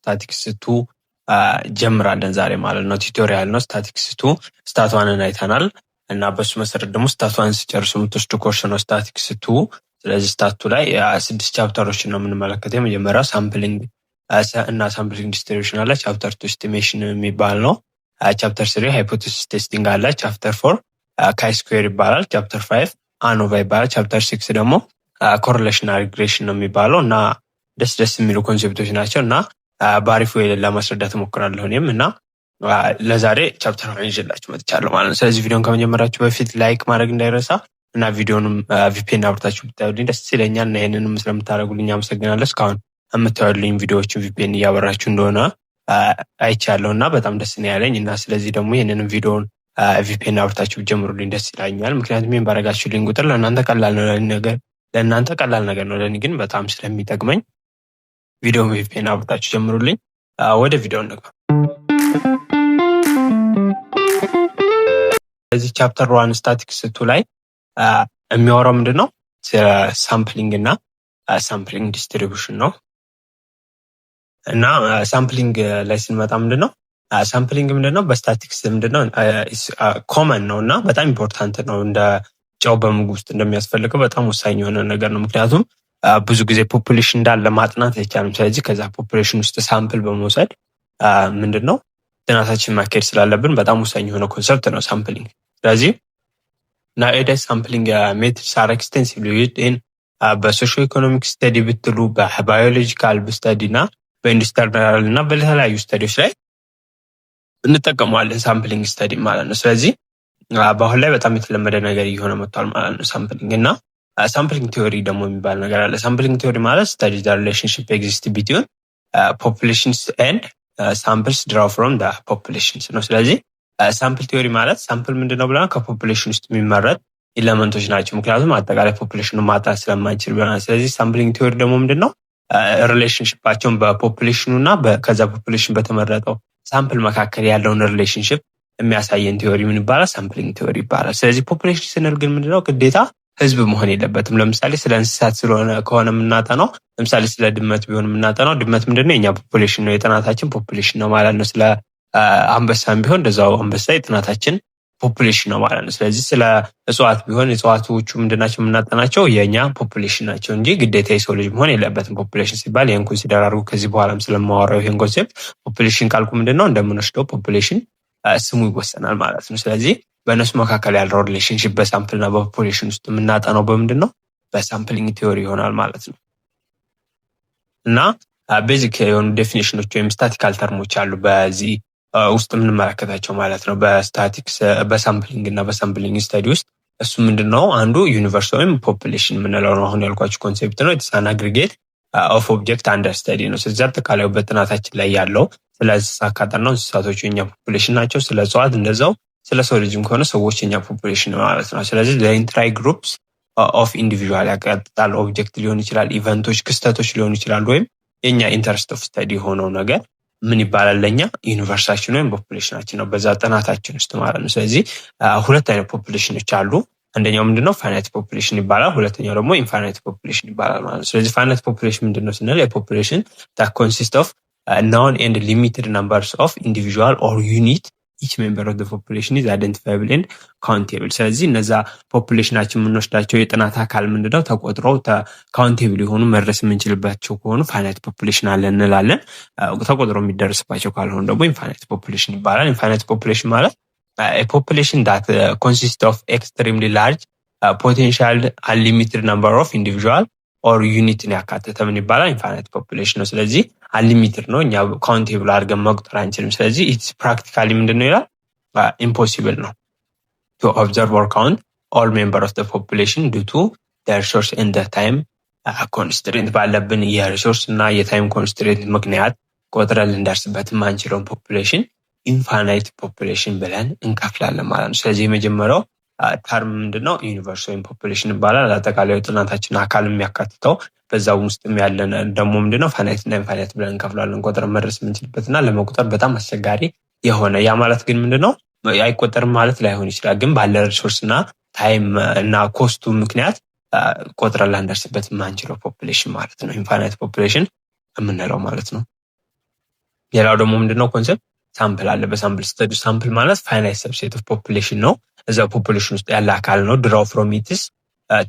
ስታቲክስ 2 ጀምራለን ዛሬ ማለት ነው። ቱቶሪያል ነው። ስታቲክስ 2 ስታት 1ን አይተናል እና በሱ መሰረት ደግሞ ስታት 1 ሲጨርሱ የምትወስዱ ኮርስ ነው ስታቲክስ 2። ስለዚህ ስታት 2 ላይ 6 ቻፕተሮችን ነው የምንመለከተው። የመጀመሪያው ሳምፕሊንግ እና ሳምፕሊንግ ዲስትሪቢዩሽን አለ። ቻፕተር 2 ኤስቲሜሽን የሚባል ነው። ቻፕተር 3 ሃይፖቴሲስ ቴስቲንግ አለ። ቻፕተር 4 ካይ ስኩዌር ይባላል። ቻፕተር 5 አኖቫ ይባላል። ቻፕተር 6 ደግሞ ኮሪሌሽን ሪግሬሽን ነው የሚባለው እና ደስ የሚሉ ኮንሴፕቶች ናቸው እና በአሪፍ ወይ ለማስረዳት እሞክራለሁ እኔም እና ለዛሬ ቻፕተር 1 ይዤላችሁ መጥቻለሁ ማለት ነው። ስለዚህ ቪዲዮን ከመጀመራችሁ በፊት ላይክ ማድረግ እንዳይረሳ እና ቪዲዮንም ቪፒኤን አብርታችሁ ብታዩልኝ ደስ ይለኛል እና ይሄንንም ስለምታደርጉልኝ አመሰግናለሁ። እስካሁን የምታዩልኝ ቪዲዮዎችን ቪፒኤን እያበራችሁ እንደሆነ አይቻለሁ እና በጣም ደስ ነው ያለኝ እና ስለዚህ ደግሞ ይሄንንም ቪዲዮን ቪፒኤን አብርታችሁ ጀምሩልኝ ደስ ይላኛል። ምክንያቱም ይሄን ባረጋችሁልኝ ቁጥር ለእናንተ ቀላል ነገር ነው፣ ለእኔ ግን በጣም ስለሚጠቅመኝ ቪዲዮን ቪፒኤን አብርታችሁ ጀምሩልኝ። ወደ ቪዲዮ እንግባ። ስለዚህ ቻፕተር 1 ስታቲክስ 2 ላይ የሚያወራው ምንድነው? ሳምፕሊንግ እና ሳምፕሊንግ ዲስትሪቢዩሽን ነው እና ሳምፕሊንግ ላይ ስንመጣ ምንድነው ሳምፕሊንግ ምንድነው? በስታቲክስ ምንድነው ኮመን ነው እና በጣም ኢምፖርታንት ነው። እንደ ጨው በምግብ ውስጥ እንደሚያስፈልገው በጣም ወሳኝ የሆነ ነገር ነው። ምክንያቱም ብዙ ጊዜ ፖፑሌሽን እንዳለ ማጥናት አይቻልም። ስለዚህ ከዛ ፖፑሌሽን ውስጥ ሳምፕል በመውሰድ ምንድነው ጥናታችን ማካሄድ ስላለብን በጣም ወሳኝ የሆነ ኮንሰፕት ነው ሳምፕሊንግ። ስለዚህ nowadays sampling methods are extensively used in በሶሾ ኢኮኖሚክ ስተዲ ብትሉ በባዮሎጂካል ስተዲ እና በኢንዱስትሪያል እና በተለያዩ ስተዲዎች ላይ እንጠቀመዋለን ሳምፕሊንግ ስተዲ ማለት ነው። ስለዚህ በአሁን ላይ በጣም የተለመደ ነገር እየሆነ መጥቷል ማለት ነው ሳምፕሊንግ እና ሳምፕሊንግ ቲዮሪ ደግሞ የሚባል ነገር አለ። ሳምፕሊንግ ቲዮሪ ማለት ስተዲ ዘ ሪሌሽንሺፕ ኤግዚስት ቢትዊን ፖፑሌሽንስ ኤንድ ሳምፕልስ ድራው ፍሮም ዘ ፖፑሌሽንስ ነው። ስለዚህ ሳምፕል ቲዮሪ ማለት ሳምፕል ምንድነው ብለናል? ከፖፑሌሽን ውስጥ የሚመረጥ ኤሌመንቶች ናቸው። ምክንያቱም አጠቃላይ ፖፑሌሽኑን ማጥራት ስለማንችል ብለናል። ስለዚህ ሳምፕሊንግ ቲዮሪ ደግሞ ምንድነው? ሪሌሽንሺፓቸውን በፖፑሌሽኑ እና ከዛ ፖፑሌሽን በተመረጠው ሳምፕል መካከል ያለውን ሪሌሽንሺፕ የሚያሳየን ቲዮሪ ምን ይባላል? ሳምፕሊንግ ቲዮሪ ይባላል። ስለዚህ ፖፑሌሽን ስንል ግን ምንድነው ግዴታ ህዝብ መሆን የለበትም። ለምሳሌ ስለ እንስሳት ስለሆነ ከሆነ የምናጠናው፣ ለምሳሌ ስለ ድመት ቢሆን የምናጠናው ድመት ምንድነው የኛ ፖፑሌሽን ነው፣ የጥናታችን ፖፑሌሽን ነው ማለት ነው። ስለ አንበሳም ቢሆን እንደዛው አንበሳ የጥናታችን ፖፑሌሽን ነው ማለት ነው። ስለዚህ ስለ እጽዋት ቢሆን እጽዋቶቹ ምንድናቸው የምናጠናቸው የኛ ፖፑሌሽን ናቸው እንጂ ግዴታ የሰው ልጅ መሆን የለበትም። ፖፑሌሽን ሲባል ይሄን ኮንሲደር አድርጉ። ከዚህ በኋላም ስለማወራው ይሄን ኮንሴፕት ፖፑሌሽን ካልኩ ምንድነው እንደምንወስደው ፖፑሌሽን ስሙ ይወሰናል ማለት ነው። ስለዚህ በእነሱ መካከል ያለው ሪሌሽንሺፕ በሳምፕል እና በፖፑሌሽን ውስጥ የምናጠናው በምንድነው? በሳምፕሊንግ ቲዮሪ ይሆናል ማለት ነው። እና ቤዚክ የሆኑ ዴፊኒሽኖች ወይም ስታቲካል ተርሞች አሉ በዚህ ውስጥ የምንመለከታቸው ማለት ነው በስታቲክስ በሳምፕሊንግ እና በሳምፕሊንግ ስተዲ ውስጥ። እሱ ምንድነው? አንዱ ዩኒቨርስ ወይም ፖፑሌሽን የምንለው ነው። አሁን ያልኳችሁ ኮንሴፕት ነው። የተሳን አግሪጌት ኦፍ ኦብጀክት አንደር ስተዲ ነው። ስለዚህ አጠቃላይ በጥናታችን ላይ ያለው ስለ እንስሳት ካጠናው እንስሳቶች የኛ ፖፑሌሽን ናቸው። ስለ እጽዋት እንደዛው፣ ስለ ሰው ልጅም ከሆነ ሰዎች የኛ ፖፑሌሽን ማለት ነው። ስለዚህ ለኢንትራይ ግሩፕስ ኦፍ ኢንዲቪጁዋል ያቀጥጣል። ኦብጀክት ሊሆን ይችላል፣ ኢቨንቶች ክስተቶች ሊሆኑ ይችላሉ፣ ወይም የኛ ኢንተረስት ኦፍ ስተዲ የሆነው ነገር ምን ይባላል? ለኛ ዩኒቨርሳችን ወይም ፖፑሌሽናችን ነው በዛ ጥናታችን ውስጥ ማለት ነው። ስለዚህ ሁለት አይነት ፖፑሌሽኖች አሉ። አንደኛው ምንድነው ፋይናይት ፖፑሌሽን ይባላል። ሁለተኛው ደግሞ ኢንፋይናይት ፖፑሌሽን ይባላል ማለት ነው። ስለዚህ ፋይናይት ፖፑሌሽን ምንድነው ስንል የፖፑሌሽን that consists of known and limited numbers of individual or unit each member of the population is identifiable and countable። ስለዚህ እነዛ ፖፑሌሽናችን የምንወስዳቸው የጥናት አካል ምንድነው ተቆጥረው ካውንቴብል የሆኑ መድረስ የምንችልባቸው ከሆኑ ፋይናይት ፖፑሌሽን አለ እንላለን። ተቆጥሮ የሚደርስባቸው ካልሆኑ ደግሞ ኢንፋይናይት ፖፑሌሽን ይባላል። ኢንፋይናይት ፖፑሌሽን ማለት a population that consists of extremely large potential unlimited number of individual or unit ያካተተ ምን ይባላል? ኢንፋይናይት ፖፑሌሽን ነው። ስለዚህ አንሊሚትድ ነው፣ እኛ ካውንቴብል አድርገን መቁጠር አንችልም። ስለዚህ ኢትስ ፕራክቲካሊ ምንድነው ይላል? ኢምፖሲብል ነው to observe or count all members of the population due to the resource and the time constraint ባለብን የሪሶርስ እና የታይም ኮንስትሬንት ምክንያት ቆጥረን ልንደርስበት የማንችለውን ፖፑሌሽን ኢንፋይናይት ፖፑሌሽን ብለን እንከፍላለን ማለት ነው። ስለዚህ የመጀመሪያው ተርም ምንድነው? ዩኒቨርስ ወይም ፖፑሌሽን ይባላል። አጠቃላይ ጥናታችን አካል የሚያካትተው በዛው ውስጥ ያለን ደግሞ ምንድነው? ፋይናይት እና ኢንፋይናይት ብለን እንከፍላለን። ቆጥረን መድረስ የምንችልበትና ለመቁጠር በጣም አስቸጋሪ የሆነ ያ ማለት ግን ምንድነው? አይቆጠርም ማለት ላይሆን ይችላል፣ ግን ባለ ሪሶርስ እና ታይም እና ኮስቱ ምክንያት ቆጥረን ላንደርስበት የማንችለው ፖፑሌሽን ማለት ነው ኢንፋይናይት ፖፑሌሽን የምንለው ማለት ነው። ሌላው ደግሞ ምንድነው ኮንሰፕት ሳምፕል አለ። በሳምፕል ስተዲ ሳምፕል ማለት ፋይናይት ሰብሴት ኦፍ ፖፑሌሽን ነው። እዛ ፖፑሌሽን ውስጥ ያለ አካል ነው። ድራው ፍሮም ኢትስ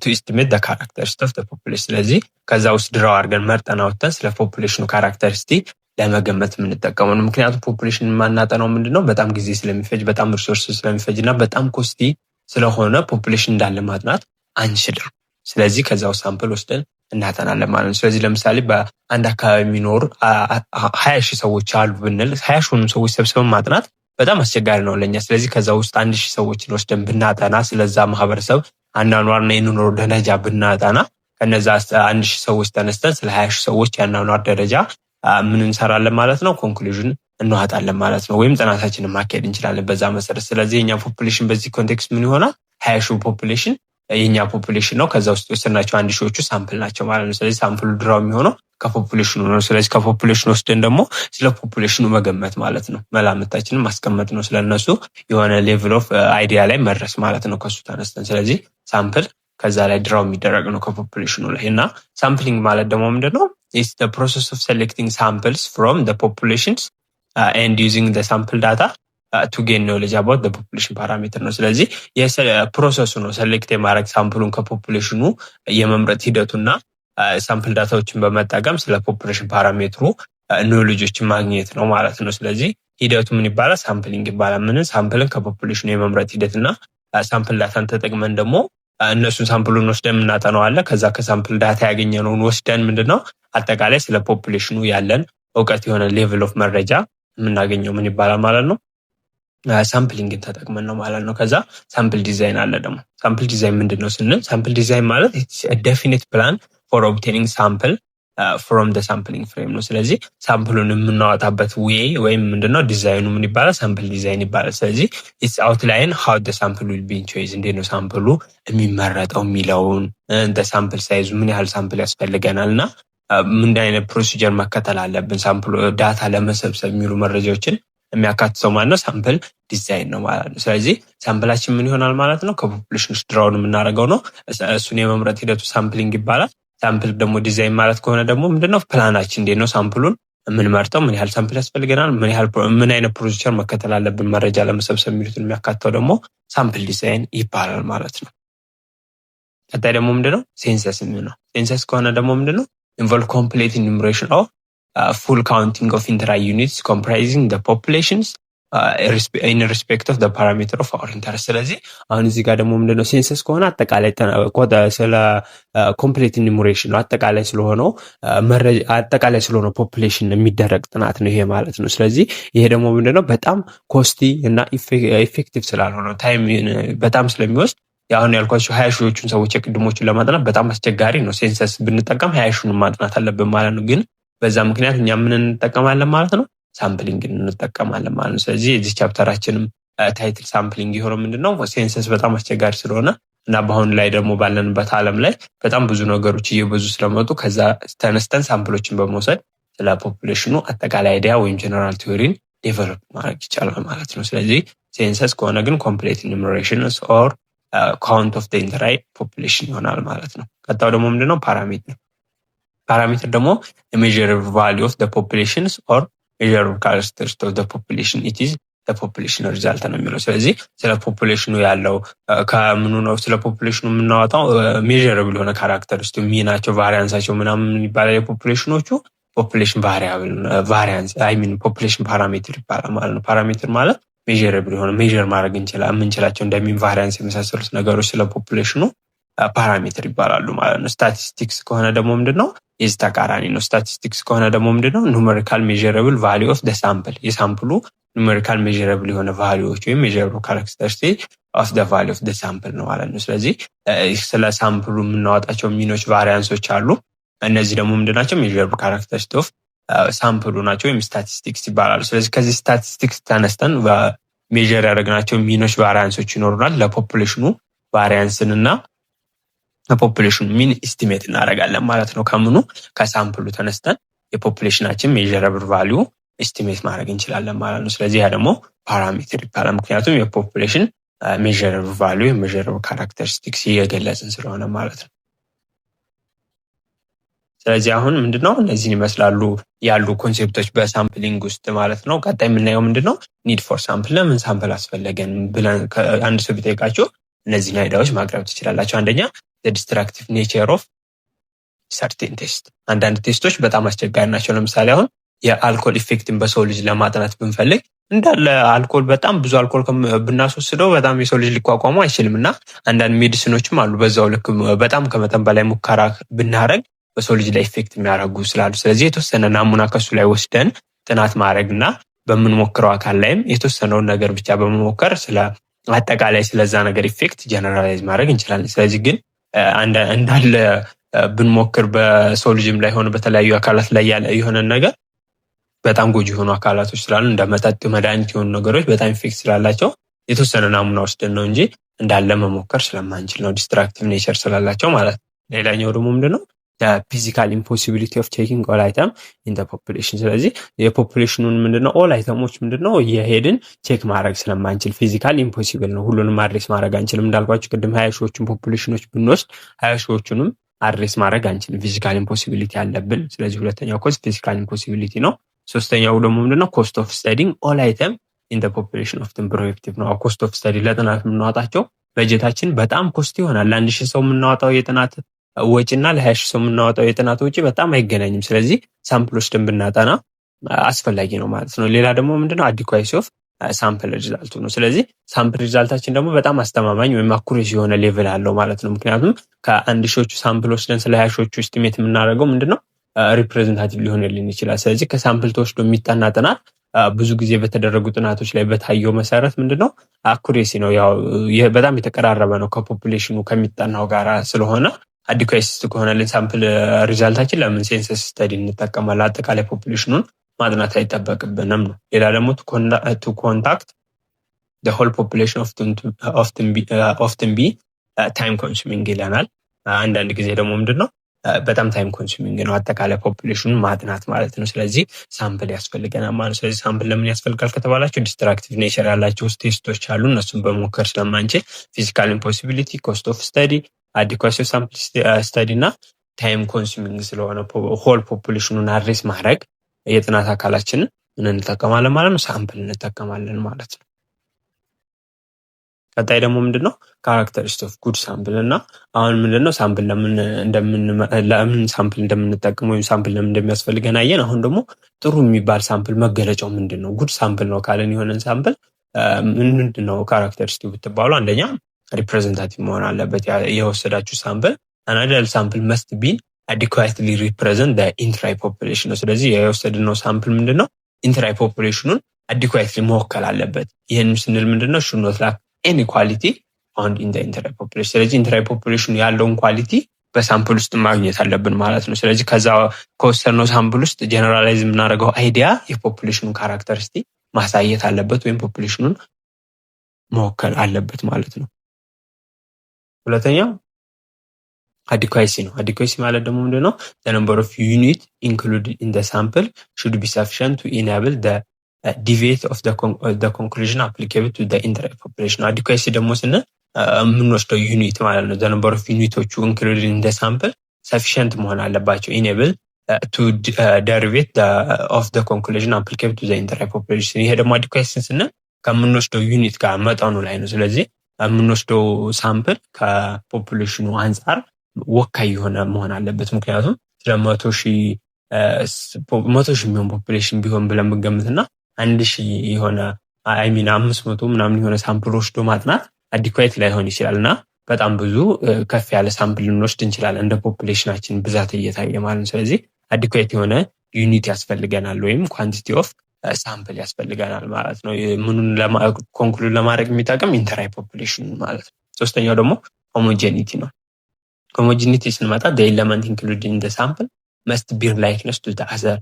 ቱ ኤስቲሜት ዘ ካራክተሪስቲክስ ኦፍ ዘ ፖፑሌሽን። ስለዚህ ከዛ ውስጥ ድራው አድርገን መርጠን አውጥተን ስለ ፖፑሌሽኑ ካራክተሪስቲክ ለመገመት የምንጠቀመው ነው። ምክንያቱም ፖፑሌሽን የማናጠናው ምንድነው በጣም ጊዜ ስለሚፈጅ፣ በጣም ሪሶርስ ስለሚፈጅ እና በጣም ኮስቲ ስለሆነ ፖፑሌሽን እንዳለ ማጥናት አንችልም። ስለዚህ ከዛው ሳምፕል ወስደን እናጠናለን ማለት ነው። ስለዚህ ለምሳሌ በአንድ አካባቢ የሚኖሩ 20,000 ሰዎች አሉ ብንል 20,000 ሰዎች ሰብስበን ማጥናት በጣም አስቸጋሪ ነው ለኛ። ስለዚህ ከዛ ውስጥ 1,000 ሰዎችን ወስደን ብናጠና ስለዛ ማህበረሰብ አኗኗርና የኑሮ ደረጃ ብናጠና ከነዛ 1,000 ሰዎች ተነስተን ስለ 20,000 ሰዎች የአኗኗር ደረጃ ምን እንሰራለን ማለት ነው? ኮንክሉዥን እንዋጣለን ማለት ነው። ወይም ጥናታችንን ማካሄድ እንችላለን በዛ መሰረት። ስለዚህ የኛ ፖፑሌሽን በዚህ ኮንቴክስት ምን ይሆናል? 20,000 ፖፑሌሽን የኛ ፖፑሌሽን ነው። ከዛ ውስጥ ወሰናቸው 1,000ዎቹ ሳምፕል ናቸው ማለት ነው። ስለዚህ ሳምፕሉ ድራው የሚሆነው ከፖፑሌሽኑ ነው። ስለዚህ ከፖፑሌሽኑ ወስደን ደግሞ ስለ ፖፑሌሽኑ መገመት ማለት ነው። መላምታችንን ማስቀመጥ ነው። ስለነሱ የሆነ ሌቭል ኦፍ አይዲያ ላይ መድረስ ማለት ነው ከሱ ተነስተን። ስለዚህ ሳምፕል ከዛ ላይ ድራው የሚደረግ ነው ከፖፑሌሽኑ ላይ። እና ሳምፕሊንግ ማለት ደግሞ ምንድነው? ኢትስ ዘ ፕሮሰስ ኦፍ ሴሌክቲንግ ሳምፕልስ ፍሮም ዘ ፖፑሌሽንስ ኤንድ ዩዚንግ ዘ ሳምፕል ዳታ ቱ ጌን ኖሌጅ አባውት ዘ ፖፑሌሽን ፓራሜትር ነው። ስለዚህ ፕሮሰሱ ነው ሴሌክት የማድረግ ሳምፕሉን ከፖፑሌሽኑ የመምረጥ ሂደቱና ሳምፕል ዳታዎችን በመጠቀም ስለ ፖፑሌሽን ፓራሜትሩ ኖሌጆችን ማግኘት ነው ማለት ነው። ስለዚህ ሂደቱ ምን ይባላል? ሳምፕሊንግ ይባላል። ሳምፕልን ከፖፑሌሽኑ የመምረጥ ሂደትና ሳምፕል ዳታን ተጠቅመን ደግሞ እነሱን ሳምፕሉን ወስደን እናጠናዋለን። ከዛ ከሳምፕል ዳታ ያገኘነውን ወስደን ምንድነው አጠቃላይ ስለ ፖፑሌሽኑ ያለን እውቀት የሆነ ሌቭል ኦፍ መረጃ የምናገኘው ምን ይባላል ማለት ነው? ሳምፕሊንግን ተጠቅመን ነው ማለት ነው። ከዛ ሳምፕል ዲዛይን አለ ደግሞ። ሳምፕል ዲዛይን ምንድነው ስንል ሳምፕል ዲዛይን ማለት ዴፊኒት ፕላን ፎር ኦብቴኒንግ ሳምፕል ፍሮም ደ ሳምፕሊንግ ፍሬም ነው። ስለዚህ ሳምፕሉን የምናወጣበት ዌይ ወይም ምንድነው ዲዛይኑ ምን ይባላል? ሳምፕል ዲዛይን ይባላል። ስለዚህ ኢትስ አውትላይን ሃው ደ ሳምፕል ዊል ቢ ቾይዝ፣ እንዴት ነው ሳምፕሉ የሚመረጠው የሚለውን እንደ ሳምፕል ሳይዙ ምን ያህል ሳምፕል ያስፈልገናል እና ምን አይነት ፕሮሲጀር መከተል አለብን ሳምፕል ዳታ ለመሰብሰብ የሚሉ መረጃዎችን የሚያካትተው ማለት ነው ሳምፕል ዲዛይን ነው ማለት ነው። ስለዚህ ሳምፕላችን ምን ይሆናል ማለት ነው? ከፖፑሌሽን ውስጥ ድራውን የምናደርገው ነው። እሱን የመምረጥ ሂደቱ ሳምፕሊንግ ይባላል። ሳምፕል ደግሞ ዲዛይን ማለት ከሆነ ደግሞ ምንድነው ፕላናችን፣ እንዴት ነው ሳምፕሉን የምንመርጠው፣ ምን ያህል ሳምፕል ያስፈልገናል፣ ምን አይነት ፕሮሲጀር መከተል አለብን መረጃ ለመሰብሰብ የሚሉትን የሚያካትተው ደግሞ ሳምፕል ዲዛይን ይባላል ማለት ነው። ቀጣይ ደግሞ ምንድነው ሴንሰስ ነው። ሴንሰስ ከሆነ ደግሞ ምንድነው involve complete enumeration of full counting of intra-units comprising the populations in respect of the parameter of our interest። ስለዚህ አሁን እዚህ ጋር ደግሞ ምንድነው ሴንሰስ ከሆነ አጠቃላይ ስለ ኮምፕሌት ኢኑሜሬሽን ነው። አጠቃላይ ስለሆነው መረጃ አጠቃላይ ስለሆነው ፖፑሌሽን የሚደረግ ጥናት ነው ይሄ ማለት ነው። ስለዚህ ይሄ ደግሞ ምንድነው በጣም ኮስቲ እና ኢፌክቲቭ ስላልሆነ ታይም በጣም ስለሚወስድ አሁን ያልኳችሁ 20,000ዎቹን ሰዎች የቅድሞቹን ለማጥናት በጣም አስቸጋሪ ነው። ሴንሰስ ብንጠቀም 20,000ን ማጥናት አለብን ማለት ነው። ግን በዛ ምክንያት እኛ ምን እንጠቀማለን ማለት ነው? ሳምፕሊንግ እንጠቀማለን ማለት ነው። ስለዚህ የዚህ ቻፕተራችንም ታይትል ሳምፕሊንግ የሆነው ምንድነው ሴንሰስ በጣም አስቸጋሪ ስለሆነ እና በአሁን ላይ ደግሞ ባለንበት ዓለም ላይ በጣም ብዙ ነገሮች እየበዙ ስለመጡ ከዛ ተነስተን ሳምፕሎችን በመውሰድ ስለ ፖፑሌሽኑ አጠቃላይ አይዲያ ወይም ጀነራል ቲዮሪን ዴቨሎፕ ማድረግ ይቻላል ማለት ነው። ስለዚህ ሴንሰስ ከሆነ ግን ኮምፕሌት ኢኑሜሬሽንስ ኦር ካውንት ኦፍ ዘ ኢንተራይ ፖፑሌሽን ይሆናል ማለት ነው። ቀጣው ደግሞ ምንድነው ፓራሜትር። ፓራሜትር ደግሞ የሜዠረብል ቫልዩ ኦፍ ዘ ፖፑሌሽንስ ኦር ሜዠረብል ካራክተሪስቲክስ ኦፍ ዘ ፖፑሌሽን ኢት ኢዝ ዘ ፖፑሌሽን ሪዛልት ነው የሚለው። ስለዚህ ስለ ፖፑሌሽኑ ያለው ከምኑ ነው ስለ ፖፑሌሽኑ የምናወጣው ሜዠረብል የሆነ ካራክተሪስቲክስ ሚናቸው ቫሪያንሳቸው ምናምን ይባላል። የፖፑሌሽኖቹ ፖፑሌሽን ቫሪያንስ ፖፑሌሽን ፓራሜትር ይባላል ማለት ነው። ፓራሜትር ማለት ሜዠረብል የሆነ ሜዠር ማድረግ የምንችላቸው እንደሚን ቫሪያንስ የመሳሰሉት ነገሮች ስለ ፖፑሌሽኑ ፓራሜትር ይባላሉ ማለት ነው። ስታቲስቲክስ ከሆነ ደግሞ ምንድነው የዚህ ተቃራኒ ነው። ስታቲስቲክስ ከሆነ ደግሞ ምንድነው ኑሜሪካል ሜዠረብል ቫልዩ ኦፍ ዘ ሳምፕል፣ የሳምፕሉ ኑሜሪካል ሜዠረብል የሆነ ቫልዩዎች ወይም ሜዠረብል ካራክተሪስቲክስ ኦፍ ዘ ቫልዩ ኦፍ ዘ ሳምፕል ነው ማለት ነው። ስለዚህ ስለ ሳምፕሉ የምናወጣቸው ሚኖች ቫሪያንሶች አሉ። እነዚህ ደግሞ ምንድናቸው? ሜዠረብል ካራክተሪስቲክስ ኦፍ ሳምፕሉ ናቸው ወይም ስታቲስቲክስ ይባላሉ። ስለዚህ ከዚህ ስታቲስቲክስ ተነስተን ሜዠር ያደረግናቸው ሚኖች ቫሪያንሶች ይኖሩናል። ለፖፑሌሽኑ ቫሪያንስን እና ፖፑሌሽኑ ሚን ኢስቲሜት እናደርጋለን ማለት ነው። ከምኑ ከሳምፕሉ ተነስተን የፖፑሌሽናችን ሜዠረብል ቫልዩ ኢስቲሜት ማድረግ እንችላለን ማለት ነው። ስለዚህ ያ ደግሞ ፓራሜትር ይባላል። ምክንያቱም የፖፑሌሽን ሜዠረብል ቫልዩ ሜዠረብል ካራክተሪስቲክስ እየገለጽን ስለሆነ ማለት ነው። ስለዚህ አሁን ምንድነው እነዚህን ይመስላሉ ያሉ ኮንሴፕቶች በሳምፕሊንግ ውስጥ ማለት ነው። ቀጣይ የምናየው ምንድነው ኒድ ፎር ሳምፕል፣ ለምን ሳምፕል አስፈለገን ብለን አንድ ሰው ቢጠይቃችሁ እነዚህን አይዲያዎች ማቅረብ ትችላላችሁ። አንደኛ ዲስትራክቲቭ ኔቸር ኦፍ ሰርቴን ቴስት፣ አንዳንድ ቴስቶች በጣም አስቸጋሪ ናቸው። ለምሳሌ አሁን የአልኮል ኢፌክትን በሰው ልጅ ለማጥናት ብንፈልግ እንዳለ አልኮል በጣም ብዙ አልኮል ብናስወስደው በጣም የሰው ልጅ ሊቋቋሙ አይችልም እና አንዳንድ ሜዲሲኖችም አሉ በዛው ልክ በጣም ከመጠን በላይ ሙከራ ብናረግ በሰው ልጅ ላይ ኢፌክት የሚያደርጉ ስላሉ፣ ስለዚህ የተወሰነ ናሙና ከሱ ላይ ወስደን ጥናት ማድረግ እና በምንሞክረው አካል ላይም የተወሰነውን ነገር ብቻ በመሞከር ስለ አጠቃላይ ስለዛ ነገር ኢፌክት ጀነራላይዝ ማድረግ እንችላለን። ስለዚህ ግን እንዳለ ብንሞክር በሰው ልጅም ላይ ሆነ በተለያዩ አካላት ላይ ያለ የሆነ ነገር በጣም ጎጂ የሆኑ አካላቶች ስላሉ እንደ መጠጥ፣ መድኃኒት የሆኑ ነገሮች በጣም ኢፌክት ስላላቸው የተወሰነ ናሙና ወስደን ነው እንጂ እንዳለ መሞከር ስለማንችል ነው፣ ዲስትራክቲቭ ኔቸር ስላላቸው ማለት ነው። ሌላኛው ደግሞ ምንድነው ፊዚካል ኢምፖሲቢሊቲ ኦፍ ቼኪንግ ኦል አይተም ኢን ፖፑሌሽን። ስለዚህ የፖፑሌሽኑን ምንድነው ኦል አይተሞች ምንድነው የሄድን ቼክ ማድረግ ስለማንችል ፊዚካል ኢምፖሲብል ነው፣ ሁሉንም አድሬስ ማድረግ አንችልም። እንዳልኳቸው ቅድም 20 ሺዎችን ፖፑሌሽኖች ብንወስድ 20 ሺዎቹንም አድሬስ ማድረግ አንችልም፣ ፊዚካል ኢምፖሲቢሊቲ አለብን። ስለዚህ ሁለተኛው ኮዝ ፊዚካል ኢምፖሲቢሊቲ ነው። ሶስተኛው ደግሞ ምንድነው ኮስት ኦፍ ስተዲንግ ኦል አይተም ኢን ፖፑሌሽን ኦፍትን ፕሮሂቢቲቭ ነው። ኮስት ኦፍ ስተዲ ለጥናት የምናወጣቸው በጀታችን በጣም ኮስት ይሆናል። ለአንድ ሺህ ሰው የምናወጣው የጥናት ወጪና ለ20 ሺህ ሰው የምናወጣው የጥናት ወጪ በጣም አይገናኝም። ስለዚህ ሳምፕል ወስደን ብናጠና አስፈላጊ ነው ማለት ነው። ሌላ ደግሞ ምንድነው አዲኳሲ ኦፍ ሳምፕል ሪዛልቱ ነው። ስለዚህ ሳምፕል ሪዛልታችን ደግሞ በጣም አስተማማኝ ወይም አኩሬሲ የሆነ ሌቭል አለው ማለት ነው። ምክንያቱም ከአንድ ሺዎቹ ሳምፕል ወስደን ስለ 20 ሺዎቹ ኤስቲሜት የምናደርገው ምንድነው ሪፕሬዘንታቲቭ ሊሆንልን ይችላል። ስለዚህ ከሳምፕል ተወስዶ የሚጠና ጥናት ብዙ ጊዜ በተደረጉ ጥናቶች ላይ በታየው መሰረት ምንድነው አኩሬሲ ነው፣ ያው በጣም የተቀራረበ ነው ከፖፑሌሽኑ ከሚጠናው ጋር ስለሆነ አዲኳሲ ከሆነልን ሳምፕል ሪዛልታችን ለምን ሴንሰስ ስተዲ እንጠቀማለን? አጠቃላይ ፖፑሌሽኑን ማጥናት አይጠበቅብንም ነው። ሌላ ደግሞ ቱ ኮንታክት ሆል ፖፑሌሽን ኦፍትን ቢ ታይም ኮንሱሚንግ ይለናል። አንዳንድ ጊዜ ደግሞ ምንድነው በጣም ታይም ኮንሱሚንግ ነው አጠቃላይ ፖፑሌሽኑን ማጥናት ማለት ነው። ስለዚህ ሳምፕል ያስፈልገናል ማለት። ስለዚህ ሳምፕል ለምን ያስፈልጋል ከተባላቸው ዲስትራክቲቭ ኔቸር ያላቸው ቴስቶች አሉ፣ እነሱን በመሞከር ስለማንችል ፊዚካል ኢምፖሲቢሊቲ፣ ኮስት ኦፍ ስተዲ፣ አዲኳሲ ኦፍ ሳምፕል ስተዲ እና ታይም ኮንሱሚንግ ስለሆነ ሆል ፖፑሌሽኑን አድሬስ ማድረግ የጥናት አካላችንን ምን እንጠቀማለን ማለት ነው? ሳምፕል እንጠቀማለን ማለት ነው። ቀጣይ ደግሞ ምንድነው ካራክተሪስቲክ ኦፍ ጉድ ሳምፕል እና አሁን ምንድነው ሳምፕል ለምን ሳምፕል እንደምንጠቀም ወይም ሳምፕል ለምን እንደሚያስፈልገን አየን። አሁን ደግሞ ጥሩ የሚባል ሳምፕል መገለጫው ምንድነው? ጉድ ሳምፕል ነው ካለን የሆነን ሳምፕል ምንድነው ካራክተሪስቲክ ብትባሉ አንደኛ ሪፕሬዘንታቲቭ መሆን አለበት የወሰዳችሁ ሳምፕል። አናዳል ሳምፕል መስት ቢ አዲኳትሊ ሪፕሬዘንት ኢንትራይ ፖፑሌሽን ነው። ስለዚህ የወሰድነው ሳምፕል ምንድነው ኢንትራይ ፖፑሌሽኑን አዲኳትሊ መወከል አለበት። ይህን ስንል ምንድነው ሹኖት ላክ ኤኒ ኳሊቲ ፋውንድ ኢን ኢንትራይ ፖፑሌሽን። ስለዚህ ኢንትራይ ፖፑሌሽኑ ያለውን ኳሊቲ በሳምፕል ውስጥ ማግኘት አለብን ማለት ነው። ስለዚህ ከዛ ከወሰድነው ሳምፕል ውስጥ ጀነራላይዝ የምናደርገው አይዲያ የፖፑሌሽኑን ካራክተሪስቲክ ማሳየት አለበት ወይም ፖፑሌሽኑን መወከል አለበት ማለት ነው። ሁለተኛው አዲኳሲ ነው። አዲኳሲ ማለት ደግሞ ምንድነው the number of unit included in the sample should be sufficient to enable the deviate of the conclusion applicable to the entire population። አዲኳሲ ደግሞ ስንል የምንወስደው ዩኒት ማለት ነው። the number of ዩኒቶቹ included in the sample sufficient መሆን አለባቸው enable to derivate of the conclusion applicable to the entire population። ይሄ ደግሞ አዲኳሲ ስንል ከምንወስደው ዩኒት ጋር መጠኑ ላይ ነው። ስለዚህ የምንወስደው ሳምፕል ከፖፑሌሽኑ አንጻር ወካይ የሆነ መሆን አለበት። ምክንያቱም ስለ 100,000 የሚሆን ፖፑሌሽን ቢሆን ብለን ብንገምትና 1,000 የሆነ 500 ምናምን የሆነ ሳምፕል ወስዶ ማጥናት አዲኳይት ላይሆን ይችላል እና በጣም ብዙ ከፍ ያለ ሳምፕል ልንወስድ እንችላለን እንደ ፖፑሌሽናችን ብዛት እየታየ ማለት ነው። ስለዚህ አዲኳይት የሆነ ዩኒት ያስፈልገናል ወይም ኳንቲቲ ኦፍ ሳምፕል ያስፈልገናል ማለት ነው። ምኑን ኮንክሉድ ለማድረግ የሚጠቅም ኢንተራይ ፖፑሌሽን ማለት ነው። ሶስተኛው ደግሞ ሆሞጂኒቲ ነው። ሆሞጂኒቲ ስንመጣ the element included in the sample must be likeness to the other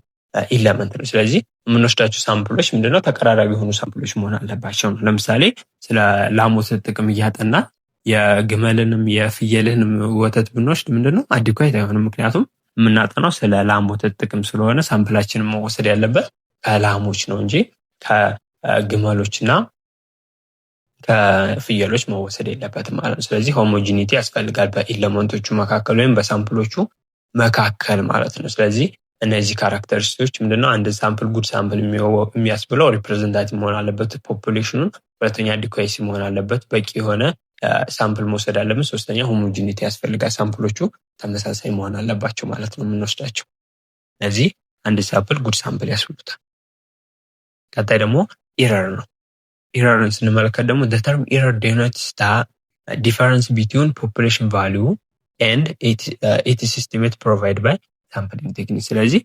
element ነው። ስለዚህ የምንወስዳቸው ሳምፕሎች ምንድነው ተቀራራቢ የሆኑ ሳምፕሎች መሆን አለባቸው ነው። ለምሳሌ ስለ ላም ወተት ጥቅም እያጠና የግመልንም የፍየልንም ወተት ብንወስድ ምንድነው አዲኳይት አይሆንም። ምክንያቱም የምናጠናው ስለ ላም ወተት ጥቅም ስለሆነ ሳምፕላችንን መወሰድ ያለበት ከላሞች ነው እንጂ ከግመሎችና ከፍየሎች መወሰድ የለበትም ማለት ነው። ስለዚህ ሆሞጂኒቲ ያስፈልጋል በኤሌመንቶቹ መካከል ወይም በሳምፕሎቹ መካከል ማለት ነው። ስለዚህ እነዚህ ካራክተሪስቲክስ ምንድነው? አንድ ሳምፕል ጉድ ሳምፕል የሚያስብለው ሪፕሬዘንታቲቭ መሆን አለበት ፖፑሌሽኑን፣ ሁለተኛ ዲኳይሲ መሆን አለበት፣ በቂ የሆነ ሳምፕል መውሰድ አለብን፣ ሶስተኛ ሆሞጂኒቲ ያስፈልጋል፣ ሳምፕሎቹ ተመሳሳይ መሆን አለባቸው ማለት ነው የምንወስዳቸው። ስለዚህ አንድ ሳምፕል ጉድ ሳምፕል ያስብሉታል። ቀጣይ ደግሞ ኢረር ነው። ኢረርን ስንመለከት ደግሞ the term error denotes the difference between population value and its estimate provided by sampling technique። ስለዚህ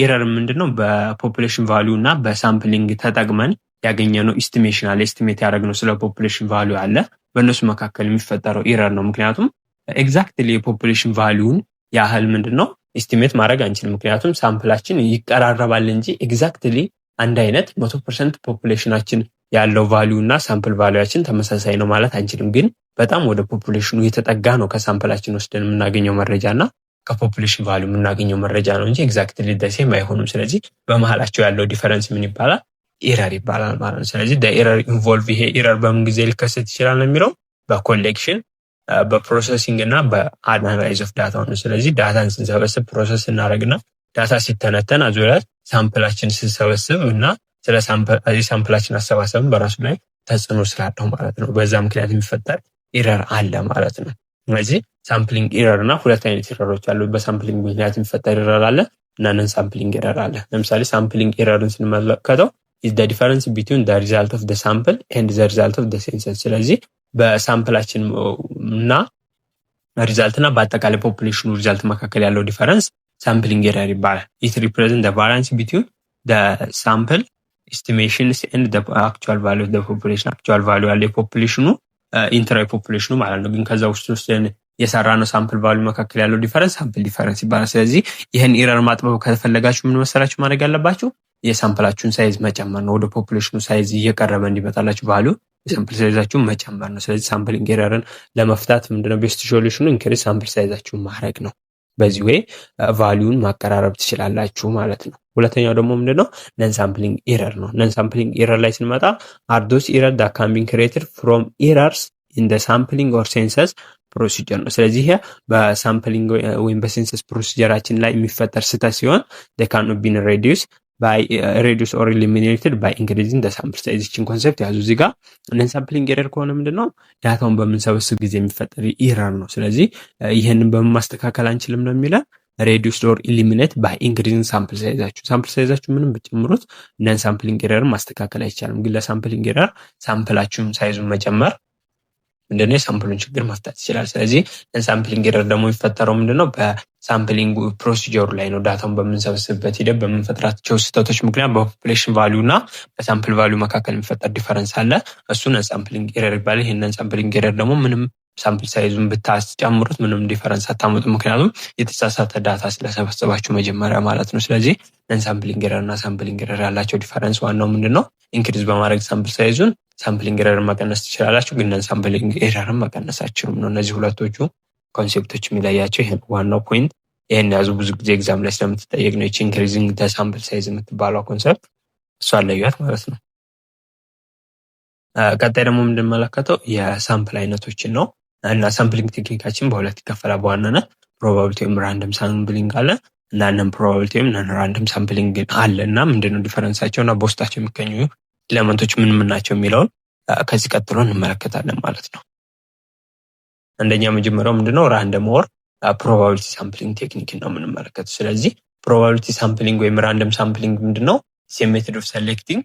ኢረር ምንድነው? በፖፑሌሽን ቫልዩ እና በሳምፕሊንግ ተጠቅመን ያገኘነው ኢስቲሜሽን አለ፣ ኤስቲሜት ያደረግነው ስለ ፖፑሌሽን ቫልዩ አለ፣ በእነሱ መካከል የሚፈጠረው ኢረር ነው። ምክንያቱም ኤግዛክትሊ የፖፑሌሽን ቫልዩን ያህል ምንድነው ኢስቲሜት ማድረግ አንችልም። ምክንያቱም ሳምፕላችን ይቀራረባል እንጂ ኤግዛክትሊ አንድ አይነት 100% ፖፑሌሽናችን ያለው ቫልዩ እና ሳምፕል ቫልዩአችን ተመሳሳይ ነው ማለት አንችልም። ግን በጣም ወደ ፖፑሌሽኑ የተጠጋ ነው ከሳምፕላችን ወስደን የምናገኘው መረጃ እና ከፖፑሌሽን ቫልዩ የምናገኘው መረጃ ነው እንጂ ኤግዛክትሊ ደሴም አይሆኑም። ስለዚህ በመሀላቸው ያለው ዲፈረንስ ምን ይባላል? ኢረር ይባላል ማለት ነው። ስለዚህ ኢረር ኢንቮልቭ ይሄ ኢረር በምን ጊዜ ሊከሰት ይችላል ነው የሚለው በኮሌክሽን በፕሮሰሲንግ እና በአናላይዝ ኦፍ ዳታ ነው። ስለዚህ ዳታን ስንሰበስብ ፕሮሰስ እናደርግና ዳታ ሲተነተን አዙሪያ ሳምፕላችን ስንሰበስብ እና ስለ ሳምፕላችን አሰባሰብን በራሱ ላይ ተጽዕኖ ስላለው ማለት ነው። በዛ ምክንያት የሚፈጠር ኢረር አለ ማለት ነው። ስለዚህ ሳምፕሊንግ ኢረር እና ሁለት አይነት ኢረሮች አሉ። በሳምፕሊንግ ምክንያት የሚፈጠር ኢረር አለ እና ነን ሳምፕሊንግ ኢረር አለ። ለምሳሌ ሳምፕሊንግ ኢረርን ስንመለከተው is the difference between the result of the sample and the result of the census። ስለዚህ በሳምፕላችን እና ሪዛልት እና በአጠቃላይ ፖፑሌሽኑ ሪዛልት መካከል ያለው ዲፈረንስ ሳምፕሊንግ ኢረር ይባላል። it represents the variance between the sample estimations and the actual value of the population። actual value ያለ የፖፑሌሽኑ ኢንትራይ ፖፑሌሽኑ ማለት ነው። ግን ከዛ ውስጥ የሰራነው ሳምፕል ቫልዩ መካከል ያለው ዲፈረንስ ሳምፕል ዲፈረንስ ይባላል። ስለዚህ ይህን ኢረር ማጥበብ ከተፈለጋችሁ ምን መሰላችሁ ማድረግ ያለባችሁ? የሳምፕላችሁን ሳይዝ መጨመር ነው። ወደ ፖፑሌሽኑ ሳይዝ እየቀረበ እንዲመጣላችሁ ቫልዩ የሳምፕል ሳይዛችሁን መጨመር ነው። ስለዚህ ሳምፕሊንግ ኢረርን ለመፍታት ምንድነው ቤስት ሶሉሽኑ? ኢንክሪዝ ሳምፕል ሳይዛችሁን ማድረግ ነው። በዚህ ወይ ቫልዩን ማቀራረብ ትችላላችሁ ማለት ነው። ሁለተኛው ደግሞ ምንድነው? ነን ሳምፕሊንግ ኢረር ነው። ነን ሳምፕሊንግ ኢረር ላይ ስንመጣ are those errors that can be created from errors in the sampling or census procedure ነው። ስለዚህ ይሄ በሳምፕሊንግ ወይም በሴንሰስ ፕሮሲጀራችን ላይ የሚፈጠር ስህተት ሲሆን they cannot be reduced or eliminated by increasing the sample size። ይህችን ኮንሰፕት ያዙ እዚህ ጋር። ነን ሳምፕሊንግ ኢረር ከሆነ ምንድነው? ዳታውን በምንሰበስብ ጊዜ የሚፈጠር ኢረር ነው። ስለዚህ ይሄንን በማስተካከል አንችልም ነው የሚለው reduced or eliminate by increasing sample ሳይዛችሁ ምንም ብትጨምሩት ነን ሳምፕሊንግ ኢረርን ማስተካከል አይቻልም። ግን ለሳምፕሊንግ ኢረር ሳምፕላችሁን ሳይዙን መጨመር ምንድነው የሳምፕሉን ችግር መፍታት ይችላል። ስለዚህ ሳምፕሊንግ ኢረር ደግሞ የሚፈጠረው ምንድነው? በሳምፕሊንግ ፕሮሲጀሩ ላይ ነው። ዳታውን በምንሰበስብበት ሂደት በምንፈጥራቸው ስህተቶች ምክንያት በፖፑሌሽን ቫልዩ እና በሳምፕል ቫልዩ መካከል የሚፈጠር ዲፈረንስ አለ። እሱ ነን ሳምፕሊንግ ኢረር ይባላል። ይሄን ሳምፕሊንግ ኢረር ደግሞ ምንም ሳምፕል ሳይዙን ብታስጨምሩት ምንም ዲፈረንስ አታመጡ። ምክንያቱም የተሳሳተ ዳታ ስለሰበሰባችሁ መጀመሪያ ማለት ነው። ስለዚህ ነን ሳምፕሊንግ ኢረር እና ሳምፕሊንግ ኢረር ያላቸው ዲፈረንስ ዋናው ምንድነው? ኢንክሪዝ በማድረግ ሳምፕል ሳይዙን ሳምፕሊንግ ኢረርን መቀነስ ትችላላችሁ፣ ግን ነን ሳምፕሊንግ ኢረርን መቀነስ አትችሉም ነው። እነዚህ ሁለቶቹ ኮንሴፕቶች የሚለያቸው ይሄን ዋናው ፖይንት። ይሄን ያዙ። ብዙ ጊዜ ኤግዛም ላይ ስለምትጠየቅ ነው ኢንክሪዚንግ ዘ ሳምፕል ሳይዝ የምትባለው ኮንሴፕት። እሷ አለያት ማለት ነው። ቀጣይ ደግሞ የምንመለከተው የሳምፕል አይነቶችን ነው እና ሳምፕሊንግ ቴክኒካችን በሁለት ይከፈላል በዋናነት ፕሮባቢሊቲ ወይም ራንደም ሳምፕሊንግ አለ እና ነን ፕሮባቢሊቲ ወይም ነን ራንደም ሳምፕሊንግ አለ። እና ምንድነው ዲፈረንሳቸው እና በውስጣቸው የሚገኙ ኤሌመንቶች ምን ናቸው የሚለውን ከዚህ ቀጥሎ እንመለከታለን ማለት ነው። አንደኛ መጀመሪያው ምንድነው? ራንደም ኦር ፕሮባቢሊቲ ሳምፕሊንግ ቴክኒክ ነው የምንመለከተው። ስለዚህ ፕሮባቢሊቲ ሳምፕሊንግ ወይም ራንደም ሳምፕሊንግ ምንድነው? ሜቶድ ኦፍ ሴሌክቲንግ